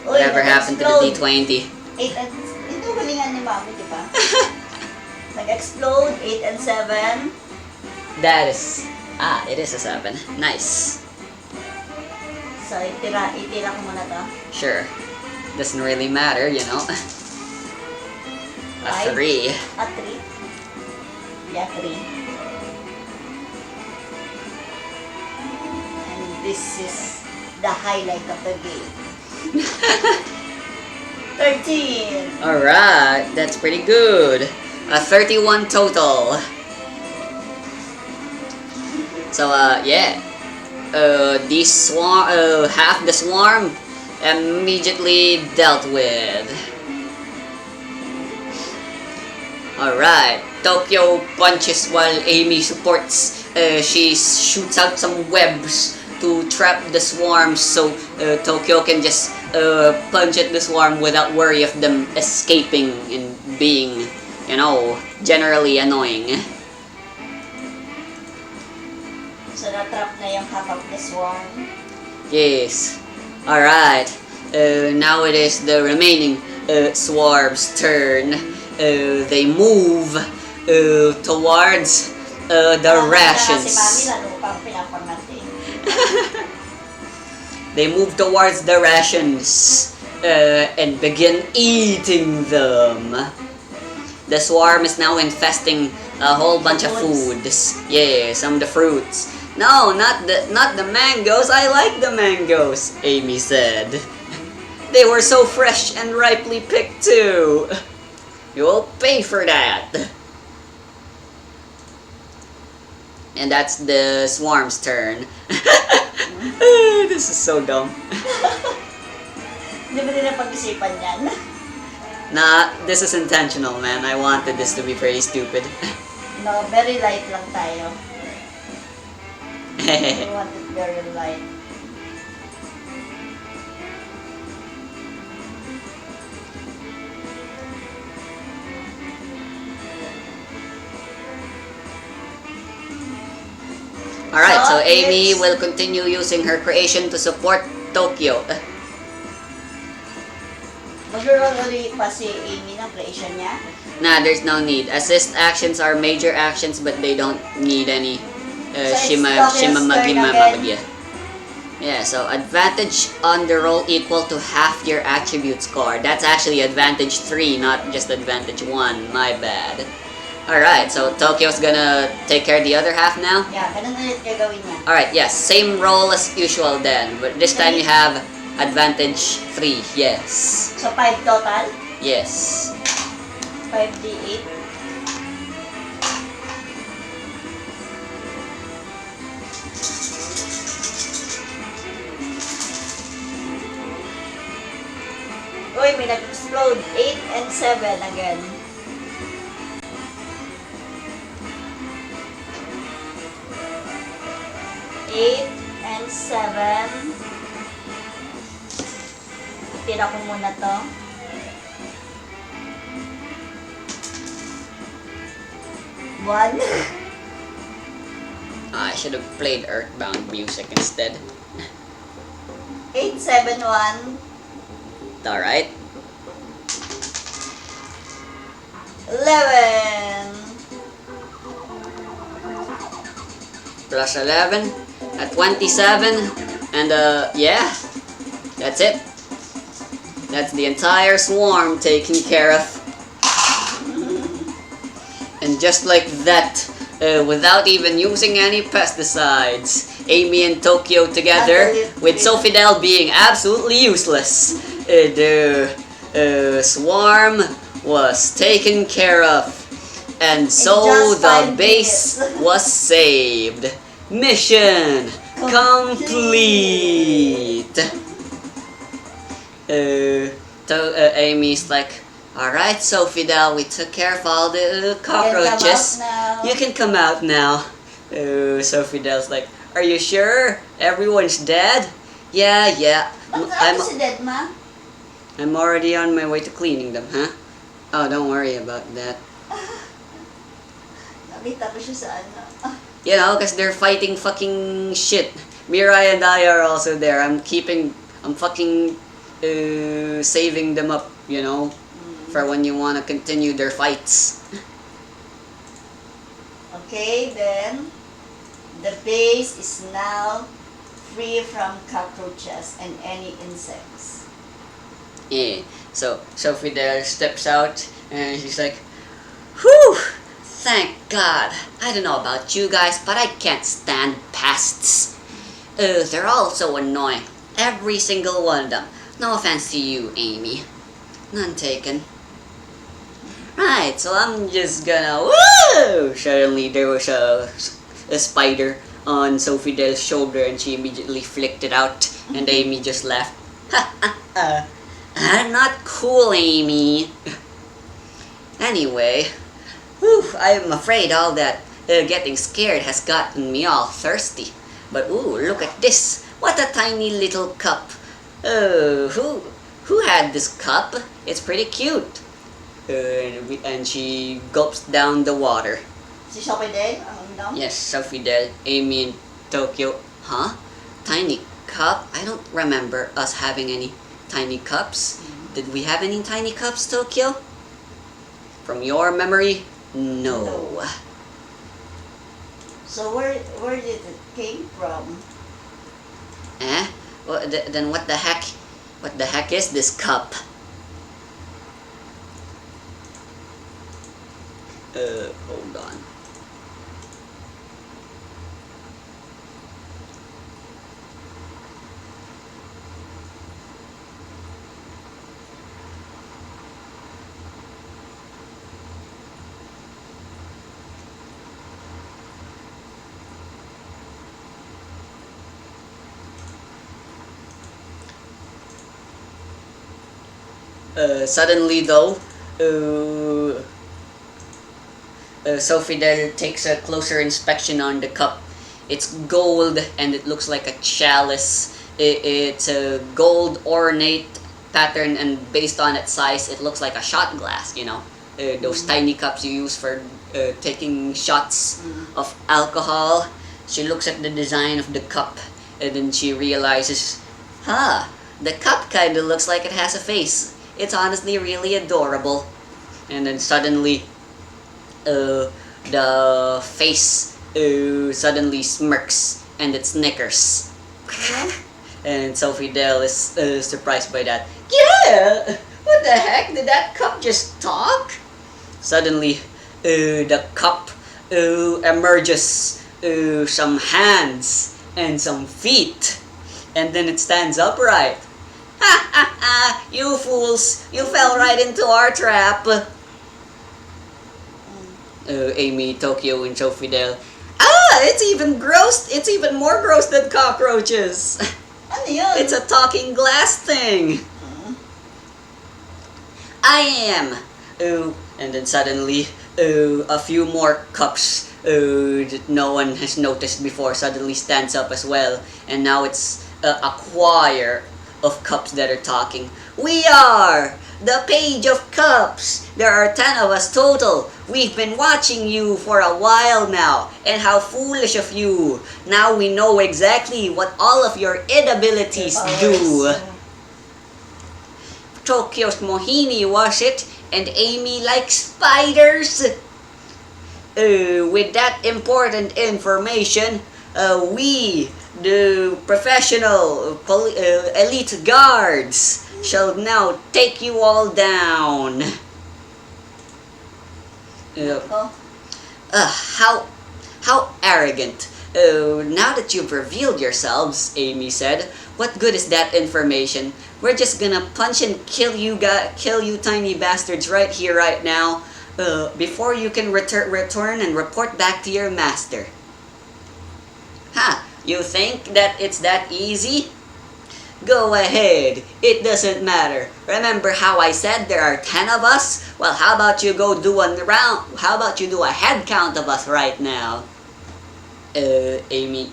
Whatever happened to the D20? 8 and... Ito galingan ni Mami, di ba? Nag-explode, 8 and 7. That is... it is a 7. Nice. So, itira ko muna to. Sure. Doesn't really matter, you know. A 3. A 3? Yeah, 3. And this is the highlight of the game. 13. Alright, that's pretty good. A 31 total. So, yeah. This swarm, half the swarm immediately dealt with. Alright, Tokyo punches while Amy supports. She shoots out some webs to trap the swarms so Tokyo can just punch at the swarm without worry of them escaping and being, you know, generally annoying. So, na-trap na yung half of the swarm. Yes. Alright. Now it is the remaining swarm's turn. They move towards the rations. Si Mami, lalo pang pinapangati. They move towards the rations and begin eating them. The swarm is now infesting a whole bunch of foods. Yeah, some of the fruits. No, not the mangoes. I like the mangoes, Amy said. They were so fresh and ripely picked too. You'll pay for that. And that's the swarm's turn. This is so dumb. Hindi mo din napag-isipan yan? Nah, this is intentional, man. I wanted this to be pretty stupid. No, very light lang tayo. We want it very light. Alright, so Amy will continue using her creation to support Tokyo. Mag-roll ulit pa si Amy ng creation niya? Nah, there's no need. Assist actions are major actions, but they don't need any shimamagya. Yeah, so advantage on the roll equal to half your attribute score. That's actually advantage 3, not just advantage 1. My bad. Alright, so Tokyo's gonna take care of the other half now? Yeah, ganun ulit gagawin niya. Alright, yes, same roll as usual then. But this time you have advantage 3, yes. So 5 total? Yes. 5d8. Uy, may nag-explode. 8 and 7 again. 8 and 7. Tira ko muna to. 1. I should have played Earthbound music instead. 8, 7, 1. Alright. 11. Plus 11 at 27. And yeah. That's it. That's the entire swarm taken care of. And just like that, without even using any pesticides, Amy and Tokyo together, with Sofidel being absolutely useless, the swarm was taken care of. And so the base was saved. Mission complete. Amy's like, alright, Sofidel, we took care of all the cockroaches. You can come out now. Sofidel's like, are you sure? Everyone's dead? Yeah. I'm already on my way to cleaning them, huh? Oh, don't worry about that. Nakita ko siya sa ano. You know, because they're fighting fucking shit. Mirai and I are also there. I'm fucking saving them up, you know, for when you want to continue their fights. Okay, then the base is now free from cockroaches and any insects. Yeah. So Fidel steps out and she's like, whew! Thank God. I don't know about you guys, but I can't stand pests. They're all so annoying. Every single one of them. No offense to you, Amy. None taken. Right, so I'm just gonna... Woo! Suddenly there was a spider on Sofidel's shoulder and she immediately flicked it out. And Amy just laughed. I'm not cool, Amy. Anyway... Whew, I'm afraid all that getting scared has gotten me all thirsty. But ooh, look at this. What a tiny little cup. Who had this cup? It's pretty cute. And she gulps down the water. Si Sofidel, ang uminom? Yes, Sofidel, Amy, and Tokyo. Huh? Tiny cup? I don't remember us having any tiny cups. Did we have any tiny cups, Tokyo? From your memory? No. So where did it came from? Well, then what the heck? What the heck is this cup? Hold on. Suddenly though, Sofidel takes a closer inspection on the cup. It's gold and it looks like a chalice. It's a gold ornate pattern and based on its size, it looks like a shot glass, you know. Those tiny cups you use for taking shots of alcohol. She looks at the design of the cup and then she realizes, the cup kind of looks like it has a face. It's honestly really adorable. And then suddenly, the face suddenly smirks and it snickers. And Sofidel is surprised by that. Yeah! What the heck? Did that cup just talk? Suddenly, the cup emerges some hands and some feet. And then it stands upright. You fools! You fell right into our trap! Amy, Tokyo, and Sofidel. It's even gross! It's even more gross than cockroaches! Ano yun? It's a talking glass thing! I am! And then suddenly, a few more cups that no one has noticed before suddenly stands up as well, and now it's a choir of cups that are talking. We are the Page of Cups. There are 10 of us total. We've been watching you for a while now, and how foolish of you. Now we know exactly what all of your inabilities do. Tokyo's Mohini, was it? And Amy likes spiders. With that important information, we, the professional elite guards, shall now take you all down. Oh, How arrogant. Now that you've revealed yourselves, Amy said, what good is that information? We're just gonna punch and kill you tiny bastards right here, right now, before you can return and report back to your master. You think that it's that easy? Go ahead, it doesn't matter. Remember how I said there are 10 of us? Well, how about you go do how about you do a head count of us right now? Amy,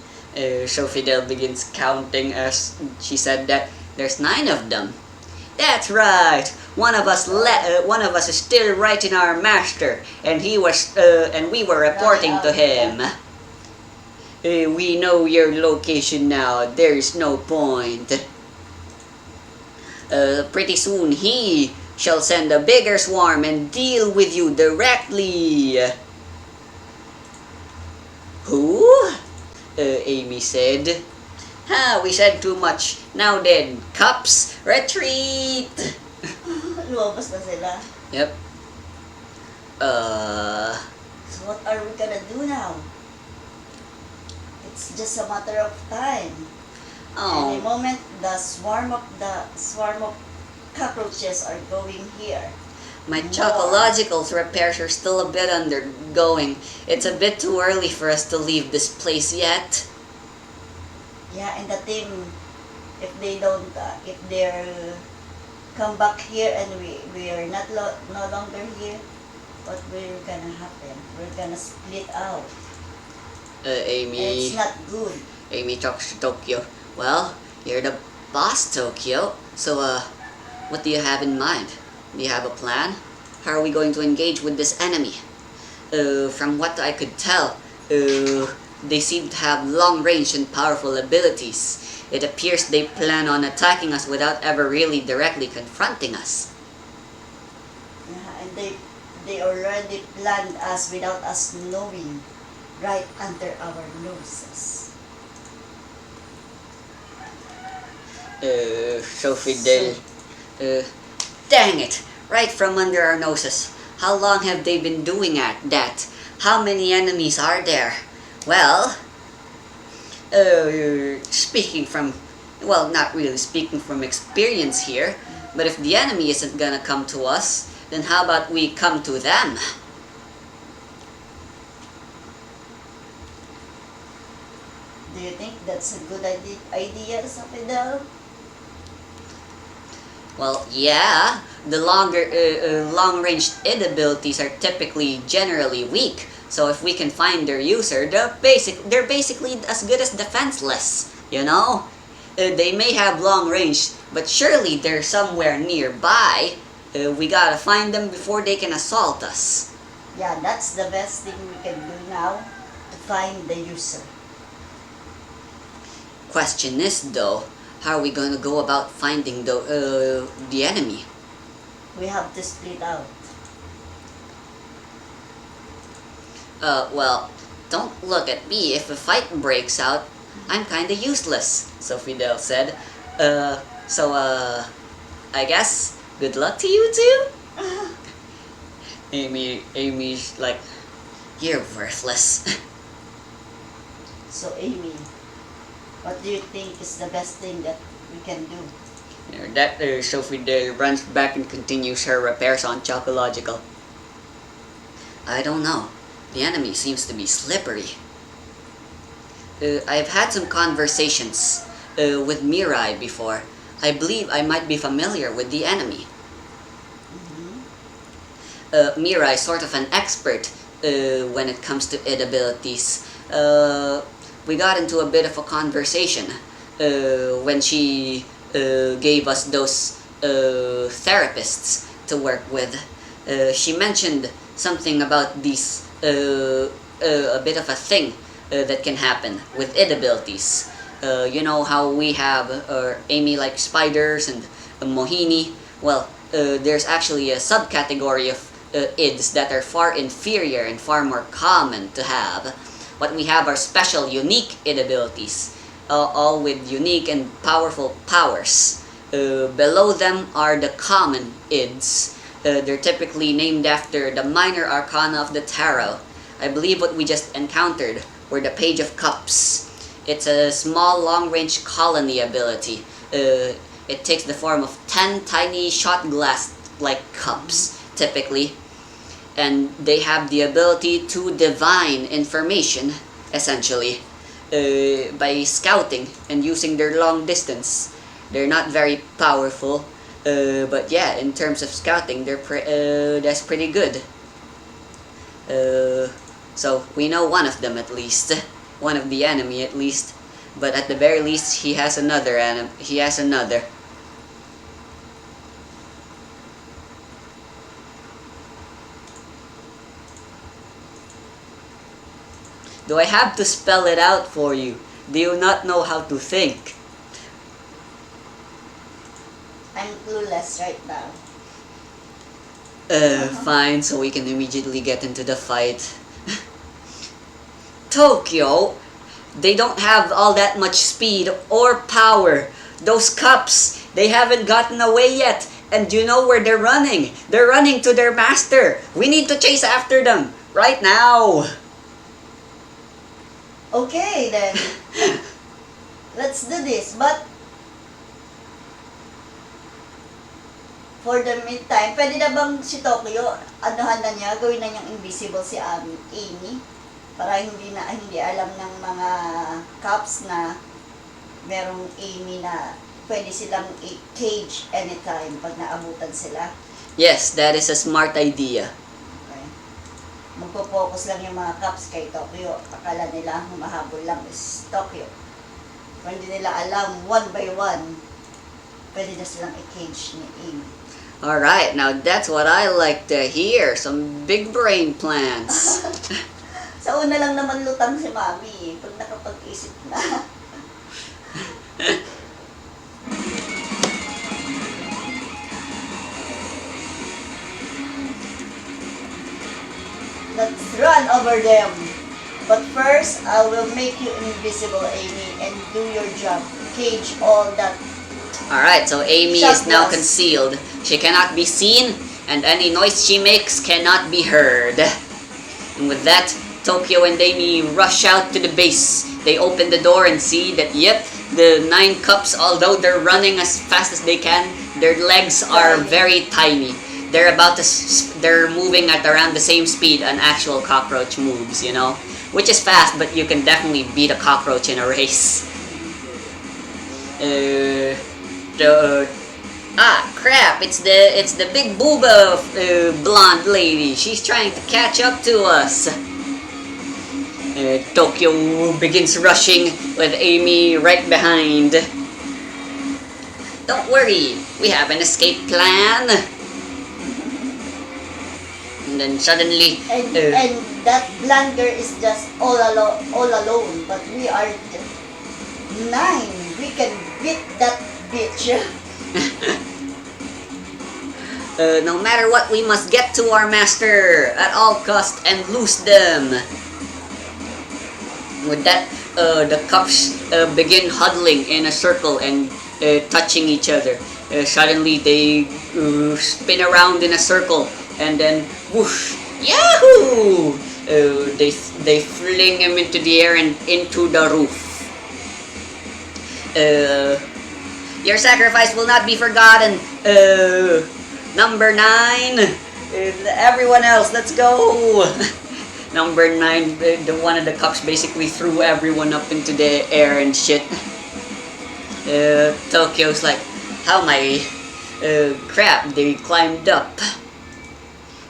Sophidel begins counting as she said that there's 9 of them. That's right. One of us is still writing our master, and we were reporting to him. We know your location now. There's no point. Pretty soon he shall send a bigger swarm and deal with you directly. Who? Amy said. We said too much. Now then, Cups, retreat! lumabas na sila. Yep. So what are we gonna do now? It's just a matter of time. Any moment, the swarm of cockroaches are going here. My Chocological's repairs are still a bit undergoing. It's a bit too early for us to leave this place yet. Yeah, and the team, if they're come back here and we are no longer here, what will gonna happen? We're gonna split out. Amy. And it's not good. Amy talks to Tokyo. Well, you're the boss, Tokyo. So, what do you have in mind? Do you have a plan? How are we going to engage with this enemy? From what I could tell, they seem to have long range and powerful abilities. It appears they plan on attacking us without ever really directly confronting us. Yeah, and they already planned us without us knowing, right under our noses. Sophie dang it! Right from under our noses. How long have they been doing that? How many enemies are there? Well, speaking from, well, not really speaking from experience here, but if the enemy isn't gonna come to us, then how about we come to them? Do you think that's a good idea, Safidel? Well, yeah, the long-range abilities are generally weak. So if we can find their user, they're basically as good as defenseless. You know, they may have long range, but surely they're somewhere nearby. We gotta find them before they can assault us. Yeah, that's the best thing we can do now, to find the user. Question is though, how are we going to go about finding the enemy? We have to split out. Well, don't look at me. If a fight breaks out, I'm kinda useless, Sophidel said. I guess, good luck to you too? Amy's like, you're worthless. So Amy, what do you think is the best thing that we can do? Sophie runs back and continues her repairs on Chocological. I don't know. The enemy seems to be slippery. I've had some conversations with Mirai before. I believe I might be familiar with the enemy. Mirai is sort of an expert when it comes to id abilities. We got into a bit of a conversation when she gave us those therapists to work with. She mentioned something about these a bit of a thing that can happen with id abilities. You know how we have Amy like spiders and Mohini. Well, there's actually a subcategory of ids that are far inferior and far more common to have. What we have are special, unique id abilities, all with unique and powerful powers. Below them are the common ids. They're typically named after the minor arcana of the tarot. I believe what we just encountered were the Page of Cups. It's a small long-range colony ability. It takes the form of 10 tiny shot glass-like cups, typically. And they have the ability to divine information, essentially, by scouting and using their long distance. They're not very powerful, but yeah, in terms of scouting, that's pretty good. So we know one of them at least, one of the enemy at least. But at the very least, he has another. Do I have to spell it out for you? Do you not know how to think? I'm clueless right now. Fine, so we can immediately get into the fight. Tokyo, they don't have all that much speed or power. Those cups, they haven't gotten away yet. And you know where they're running? They're running to their master. We need to chase after them right now. Okay, then. Let's do this. But, for the meantime, pwede na bang si Tokyo, anuhan na niya, gawin na niyang invisible si Amy? Para hindi alam ng mga cops na merong Amy na pwede silang i-cage anytime pag naabutan sila. Yes, that is a smart idea. Okay. Magpo-focus lang yung mga cops kay Tokyo. Akala nila humahabol lang is Tokyo. Kung hindi nila alam, one by one, pwede na silang i-cage ni Amy. Alright, now that's what I like to hear. Some big brain plans. Sa una lang naman lutang si Mami, pag nakapag-isip na. Let's run over them. But first, I will make you invisible, Amy, and do your job. Cage all that. Alright, so Amy Shot is now glass. concealed. She cannot be seen, and any noise she makes cannot be heard. And with that, Tokyo and Amy rush out to the base. They open the door and see that, yep, the 9 cups, although they're running as fast as they can, their legs are very tiny. They're they're moving at around the same speed an actual cockroach moves, you know? Which is fast, but you can definitely beat a cockroach in a race. Crap! It's the big booba blonde lady. She's trying to catch up to us. Tokyo begins rushing with Amy right behind. Don't worry, we have an escape plan. And then suddenly, And that blonde girl is just all alone. But we are 9. We can beat that bitch. No matter what, we must get to our master at all cost and lose them. With that, the cups begin huddling in a circle and touching each other. Suddenly, they spin around in a circle and then whoosh, yahoo! They fling him into the air and into the roof. Your sacrifice will not be forgotten. Number 9. Everyone else, let's go. Number 9, the one of the cops basically threw everyone up into the air and shit. Tokyo's like, how my crap, they climbed up.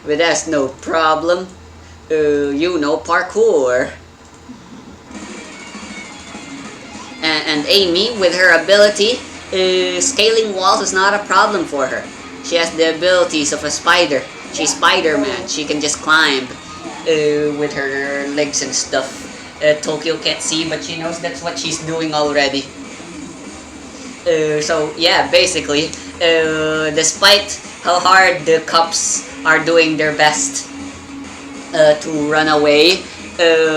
But that's no problem. you know, parkour. And Amy, with her ability, scaling walls is not a problem for her. She has the abilities of a spider. She's Spider-Man. She can just climb with her legs and stuff. Tokyo can't see, but she knows that's what she's doing already. So yeah, basically, despite how hard the Cups are doing their best to run away,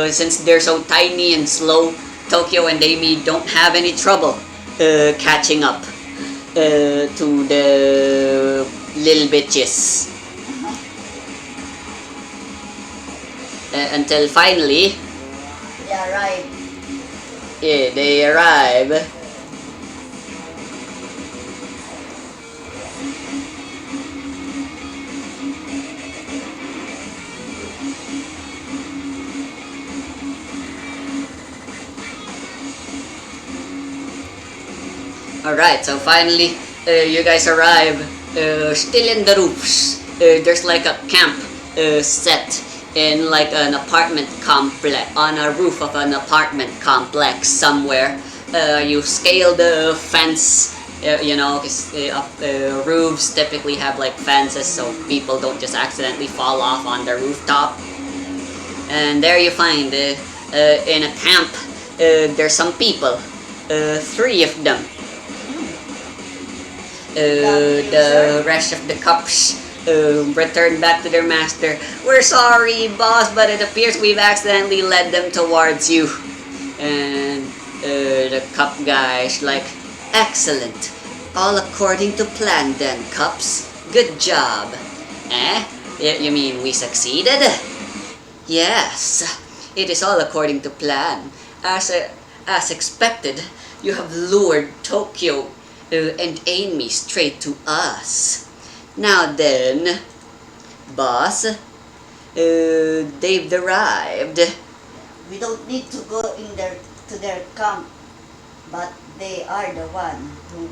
since they're so tiny and slow, Tokyo and Amy don't have any trouble catching up to the little bitches. Until finally, they arrive. Alright, so finally, you guys arrive, still in the roofs. There's like a camp set in like an apartment complex, on a roof of an apartment complex somewhere. You scale the fence, you know, 'cause, roofs typically have like fences so people don't just accidentally fall off on the rooftop. And there you find, in a camp, there's some people, 3 of them. The rest of the Cups return back to their master. We're sorry, boss, but it appears we've accidentally led them towards you. And the Cup guy's like, excellent. All according to plan then, Cups. Good job. Eh? You mean we succeeded? Yes. It is all according to plan. As expected, you have lured Tokyo and Amy straight to us. Now then, boss, they've arrived. We don't need to go in to their camp, but they are the one who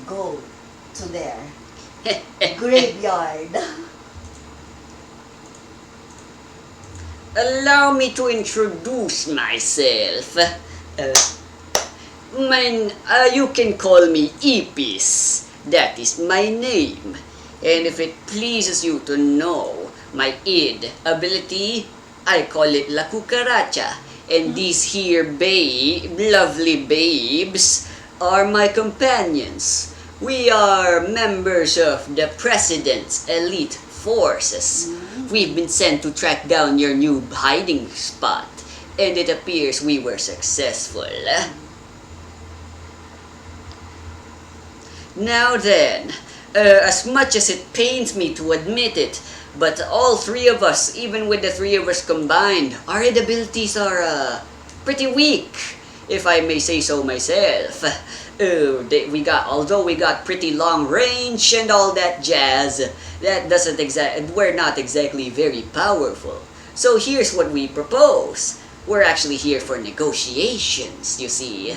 go to their graveyard. Allow me to introduce myself. You can call me Ipis. That is my name. And if it pleases you to know my id ability, I call it La Cucaracha. And these here lovely babes are my companions. We are members of the President's elite forces. We've been sent to track down your new hiding spot, and it appears we were successful. Now then, as much as it pains me to admit it, but all 3 of us, even with the 3 of us combined, our abilities are pretty weak, if I may say so myself. Although we got pretty long range and all that jazz, we're not exactly very powerful. So here's what we propose. We're actually here for negotiations, you see.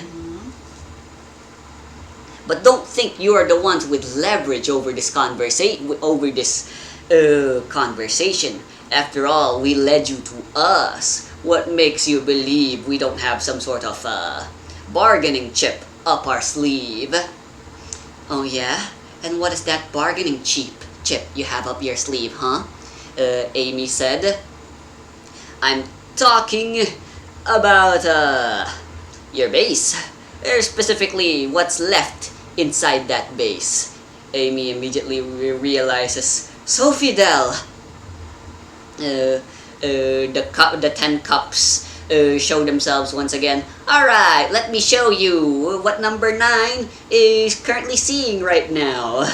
But don't think you are the ones with leverage over this conversation. After all, we led you to us. What makes you believe we don't have some sort of bargaining chip up our sleeve? Oh yeah? And what is that bargaining chip you have up your sleeve, huh? Amy said. I'm talking about your base. Specifically, what's left inside that base. Amy immediately realizes, so Fidel. The 10 cups show themselves once again. Alright, let me show you what number 9 is currently seeing right now.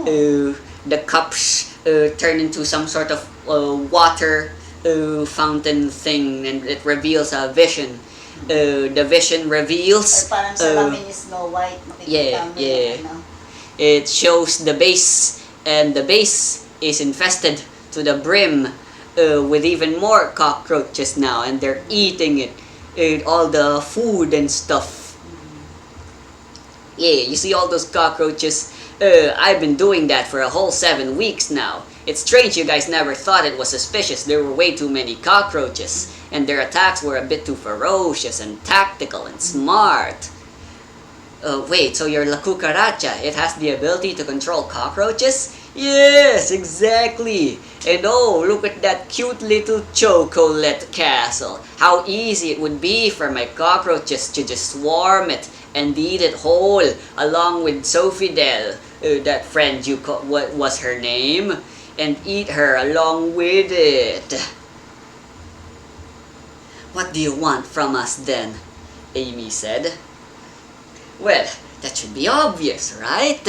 The cups turn into some sort of water fountain thing, and it reveals a vision. The vision reveals... Parang salamin ni Snow White. Yeah. It shows the base, and the base is infested to the brim with even more cockroaches now, and they're eating it, all the food and stuff. Yeah, you see all those cockroaches I've been doing that for a whole 7 weeks now. It's strange you guys never thought it was suspicious. There were way too many cockroaches, and their attacks were a bit too ferocious and tactical and smart. Wait, so your La Cucaracha, it has the ability to control cockroaches? Yes, exactly. And oh, look at that cute little chocolate castle. How easy it would be for my cockroaches to just swarm it and eat it whole, along with Sophidel, that friend what was her name? And eat her along with it. What do you want from us then? Amy said. Well, that should be obvious, right?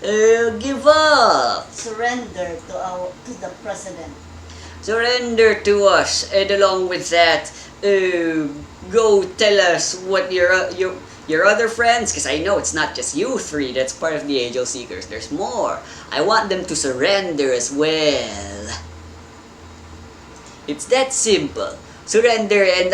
Give up. Surrender to the president. Surrender to us, and along with that, go tell us what your other friends, because I know it's not just you three that's part of the Angel Seekers. There's more. I want them to surrender as well. It's that simple. Surrender, and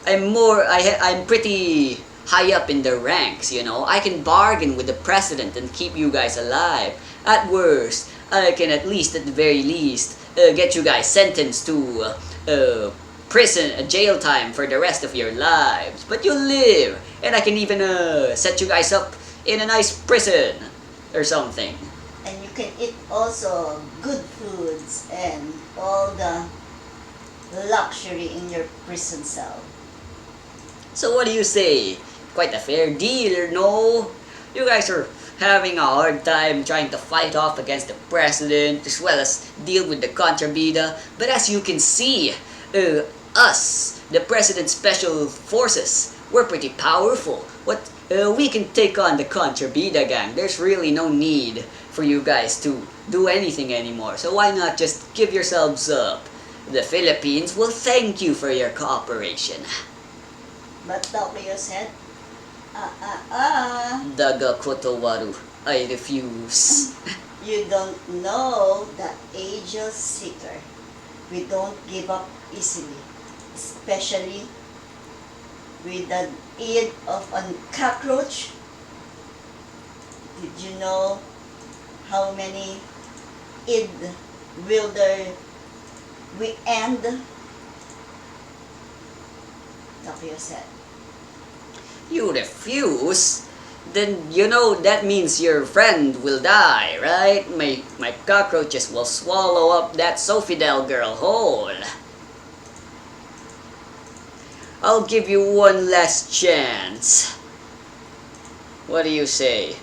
I'm pretty high up in the ranks, you know. I can bargain with the president and keep you guys alive. At worst, I can at the very least, get you guys sentenced to prison, jail time for the rest of your lives. But you'll live, and I can even set you guys up in a nice prison or something. And you can eat also good foods and all the luxury in your prison cell. So what do you say? Quite a fair deal, no? You guys are having a hard time trying to fight off against the president as well as deal with the contrabanda. But as you can see, us, the president's special forces, we're pretty powerful. We can take on the contrabanda gang. There's really no need for you guys to do anything anymore. So why not just give yourselves up? The Philippines will thank you for your cooperation. But Tokyo said, Daga Kotowaru, I refuse. You don't know the Angel Seeker. We don't give up easily, especially with the aid of a cockroach. Did you know how many aid will we end? Tokyo said. You refuse? Then you know that means your friend will die, right? My cockroaches will swallow up that Sophidel girl whole. I'll give you one last chance. What do you say?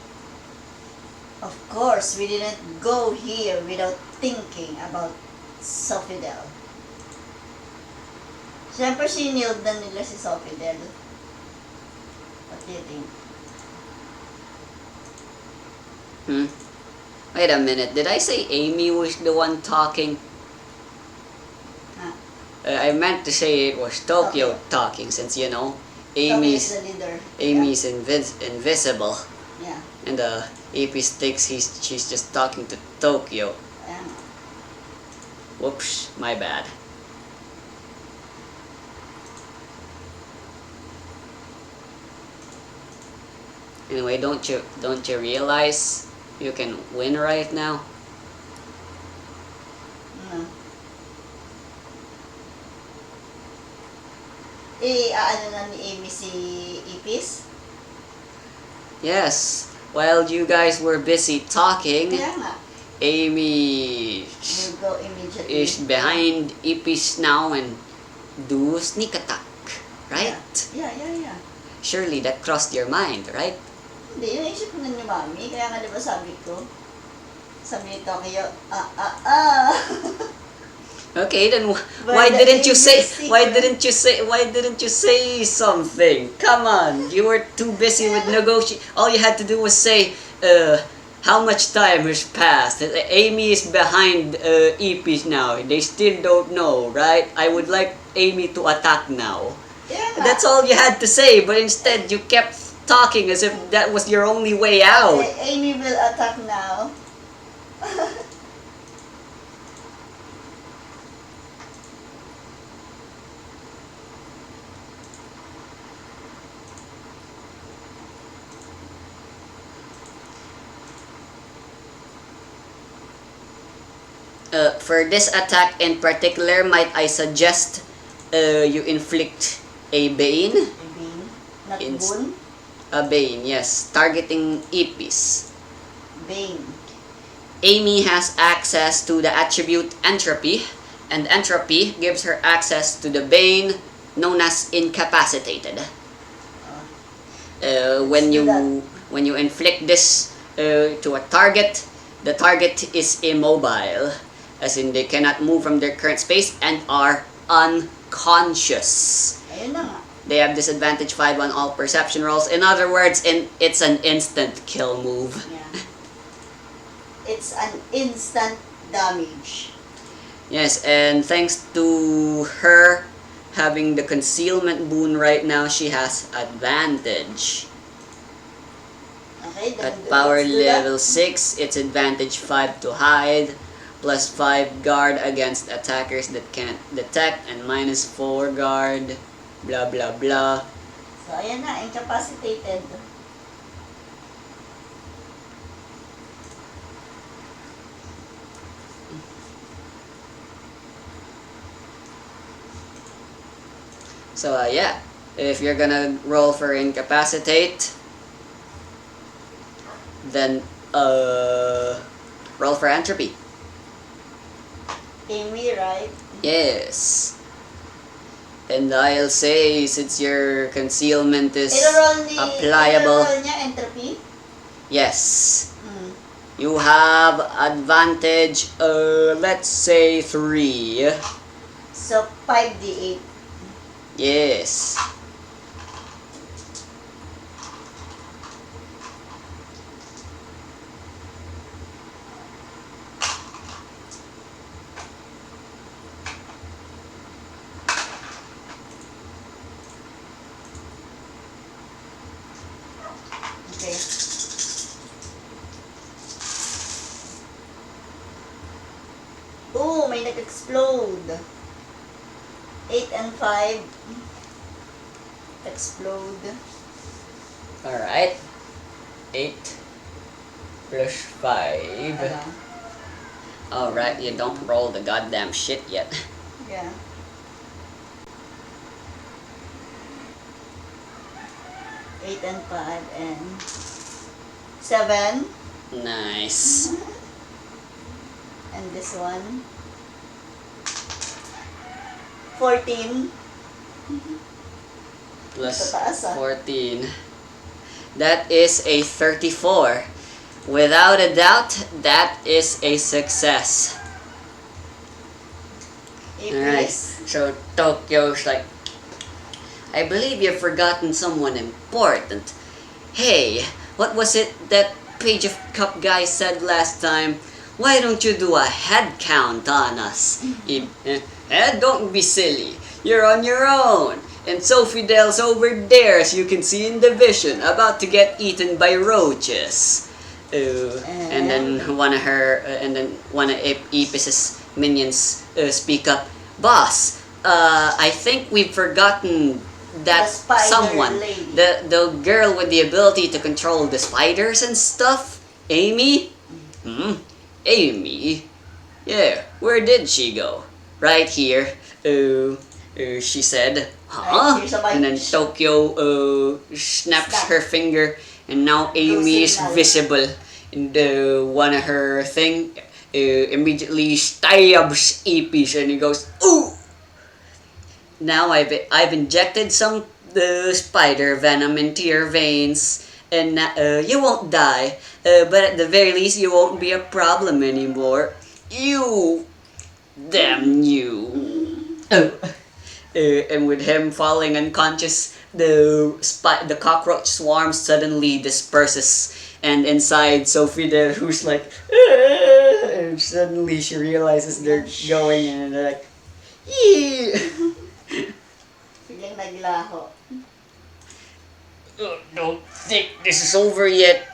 Of course, we didn't go here without thinking about Sophidel. Siyempre, sinild na nila si Sophidel. What do you think? Wait a minute, did I say Amy was the one talking? Huh? I meant to say it was Tokyo talking, since you know, Tokyo is the leader. Amy's invisible. Yeah. And AP thinks she's just talking to Tokyo. Yeah. Whoops, my bad. Anyway, don't you realize you can win right now? No. Ano na ni Amy si Ipis? Yes. While you guys were busy talking, Kaya nga. Amy We'll go immediately. is behind Ipis now and do sneak attack, right? Yeah. Surely that crossed your mind, right? Hindi, naisip ko na ni Mami. Kaya nga diba sabi ni Tokyo, Okay, then But why the didn't you say secret. why didn't you say something? Come on, you were too busy with negotiating. All you had to do was say, how much time has passed? Amy is behind EPs now. They still don't know, right? I would like Amy to attack now. Yeah. That's all you had to say, but instead you kept talking as if that was your only way out. Amy will attack now. For this attack in particular, might I suggest you inflict a bane? A bean. Not Inst- boon. A bane, yes. Targeting Ipis. Bane. Amy has access to the attribute Entropy, and Entropy gives her access to the bane known as Incapacitated. When do that. you inflict this to a target, the target is immobile, as in they cannot move from their current space and are unconscious. Ayun na nga. They have disadvantage 5 on all perception rolls. In other words, it's an instant kill move. Yeah. It's an instant damage. Yes, and thanks to her having the concealment boon right now, she has advantage. Okay, then At power let's do that. level 6, it's advantage 5 to hide, plus 5 guard against attackers that can't detect, and minus 4 guard, blah blah blah. So, ayan na, incapacitated. So yeah, if you're gonna roll for incapacitate, then roll for entropy. Amy, right? Yes. And I'll say, since your concealment is applicable, Iro-roll niya entropy? yes, Hmm. you have advantage, let's say 3. So, 5d8. Yes. Okay. Oh, may nag-explode. 8 and 5. Explode. Alright. 8 plus 5. Ano? Alright, you don't roll the goddamn shit yet. Yeah. Eight and 5 and 7. Nice. And this one. 14. Plus Tataas, ah. 14. That is a 34. Without a doubt, that is a success. Alright, Ipis. so Tokyo's like, I believe you've forgotten someone important. Hey, what was it that Page of Cup guy said last time? Why don't you do a head count on us? Don't be silly. You're on your own. And Sophidel's over there, as you can see in the vision, about to get eaten by roaches. And then one of Ipis's minions speak up. Boss, I think we've forgotten that The spider someone, lady. the girl with the ability to control the spiders and stuff. Amy? Amy? Yeah, where did she go? Right here. She said, huh? Right, here's a bite. And then Tokyo snaps Snap. her finger, and now Amy is signal. visible. And one of her thing immediately stabs Ipis, and he goes, ooh! Now I've injected some spider venom into your veins, and you won't die. But at the very least, you won't be a problem anymore. You, damn you. And with him falling unconscious, the cockroach swarm suddenly disperses, and inside Sophie there, who's like, and suddenly she realizes they're going, and they're like, yeah. Biglang naglaho. Don't think this is over yet.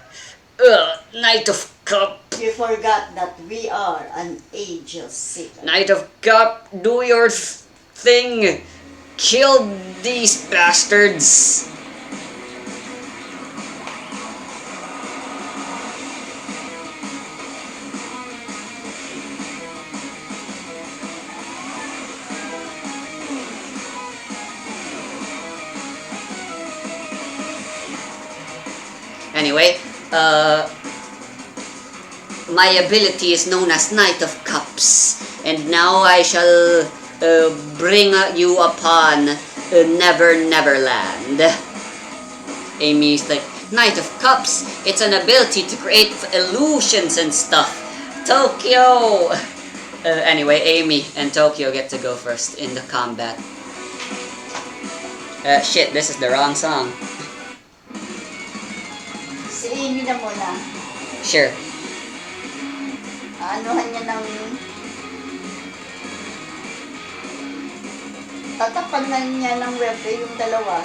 Knight of Cup. You forgot that we are an age of Satan. Knight of Cup, do your thing. Kill these bastards. Anyway, my ability is known as Knight of Cups, and now I shall bring you upon Never Neverland. Amy's like, Knight of Cups, it's an ability to create illusions and stuff. Tokyo! Anyway, Amy and Tokyo get to go first in the combat. Shit, this is the wrong song. Si Amy na muna. Sure. Anuhan niya ng... Tatapanan niya ng referee yung dalawa.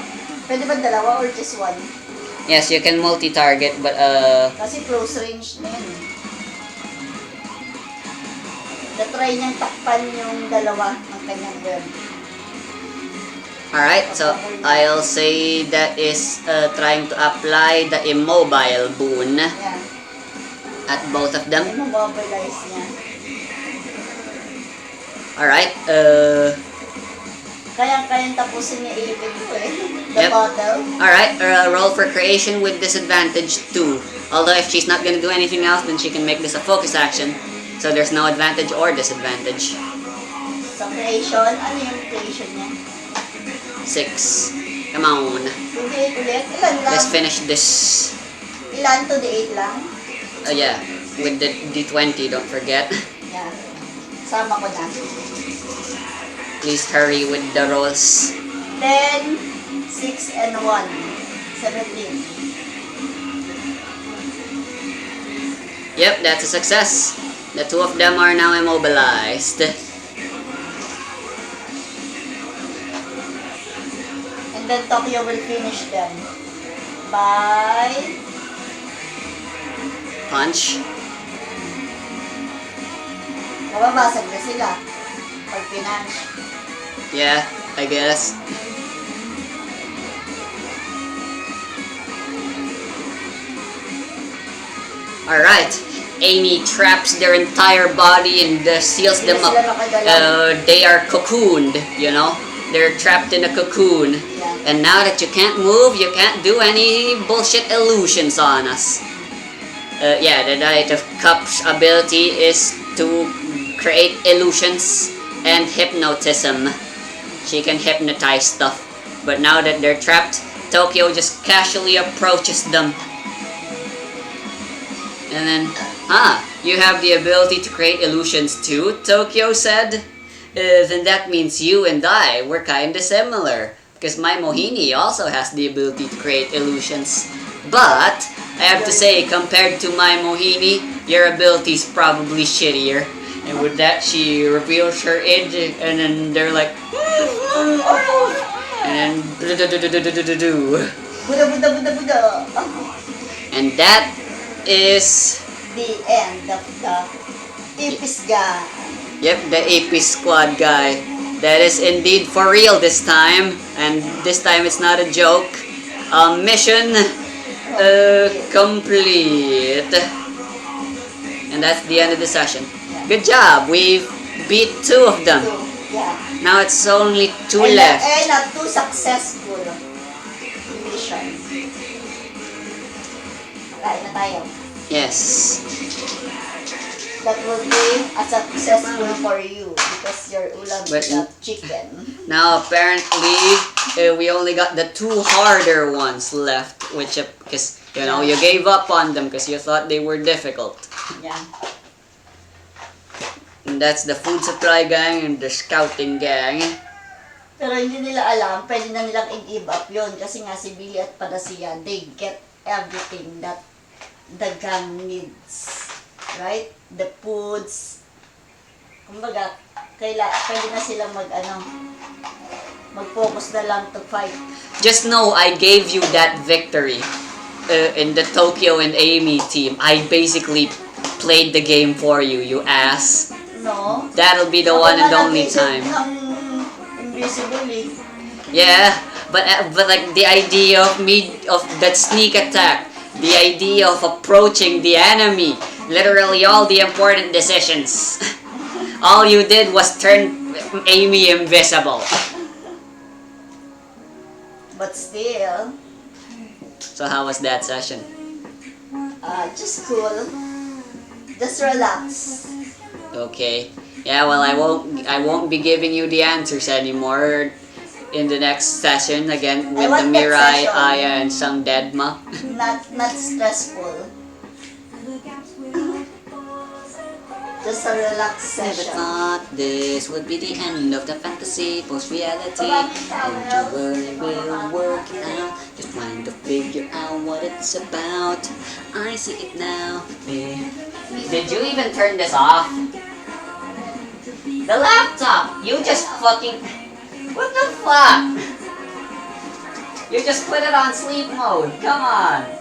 Pwede ba dalawa or just one? Yes, you can multi-target, but Kasi close range na yun. Try niyang takpan yung dalawa ng kanyang web. alright, so I'll say that is trying to apply the immobile boon Yeah. at both of them. Mobilize niya. Alright, Kayang tapusin niya ilipin ko eh. The Yep. battle. alright, roll for creation with disadvantage 2. Although if she's not gonna do anything else, then she can make this a focus action. So there's no advantage or disadvantage. Sa creation, ano yung creation niya? 6. Come on. 2d8 ulit. Ilan lang? Let's finish this. Ilan? 2d8 lang? Yeah, with the D20, don't forget. Yeah. Sama ko na. Please hurry with the rolls. 10, 6, and 1. 17. Yep, that's a success. The two of them are now immobilized. And then Tokyo will finish them by Punch. mababasag na sila pag pinanch. Yeah, I guess. Alright. Amy traps their entire body and seals them up. They are cocooned, you know? They're trapped in a cocoon. Yeah. And now that you can't move, you can't do any bullshit illusions on us. Yeah, the Knight of Cups ability is to create illusions and hypnotism. She can hypnotize stuff. But now that they're trapped, Tokyo just casually approaches them. And then, you have the ability to create illusions too, Tokyo said. Then that means you and I were kinda similar. Because my Mohini also has the ability to create illusions. But, I have to say, compared to my Mohini, your ability is probably shittier. And with that, she reveals her age, and then they're like, and then, Buda. and that is, The end of the Ipisga. yep, the AP squad guy. That is indeed for real this time, and this time it's not a joke. Mission complete. And that's the end of the session. Good job, we've beat 2 of them. Yeah. Now it's only 2 And left. a 2 successful mission. Kain na tayo. Yes. That will be a successful for you because your ulam But- is not chicken. Now apparently we only got the 2 harder ones left, which because you know you gave up on them because you thought they were difficult. Yeah. And that's the food supply gang and the scouting gang. Pero hindi nila alam, pwede na nilang i-give up yun kasi nga si Billy at Panacea, they get everything that the gang needs. Right? The foods. Kumbaga, pwede na silang mag-focus na lang to fight. Just know I gave you that victory in the Tokyo and Amy team. I basically played the game for you, you ass. No? That'll be the one and only time. Invisible eh. Yeah, but like the idea of that sneak attack, the idea of approaching the enemy, literally all the important decisions. All you did was turn Amy invisible. But still, So how was that session? Just cool. Just relax. Okay. Yeah, well, I won't be giving you the answers anymore in the next session again with the want that Mirai, session. Aya, and some Deadma. Not stressful. Just a relaxed Never session. thought this would be the end of the fantasy post-reality. Maraming Don't you towels. worry, we'll work it out. Just trying to figure out what it's about. I see it now. Did you even turn this off? The laptop! You just fucking... What the fuck? You just put it on sleep mode. Come on.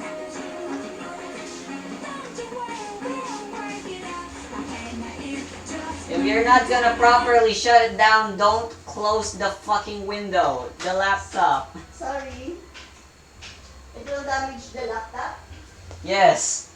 If you're not gonna properly shut it down, don't close the fucking window. The laptop. Sorry. It will damage the laptop. Yes.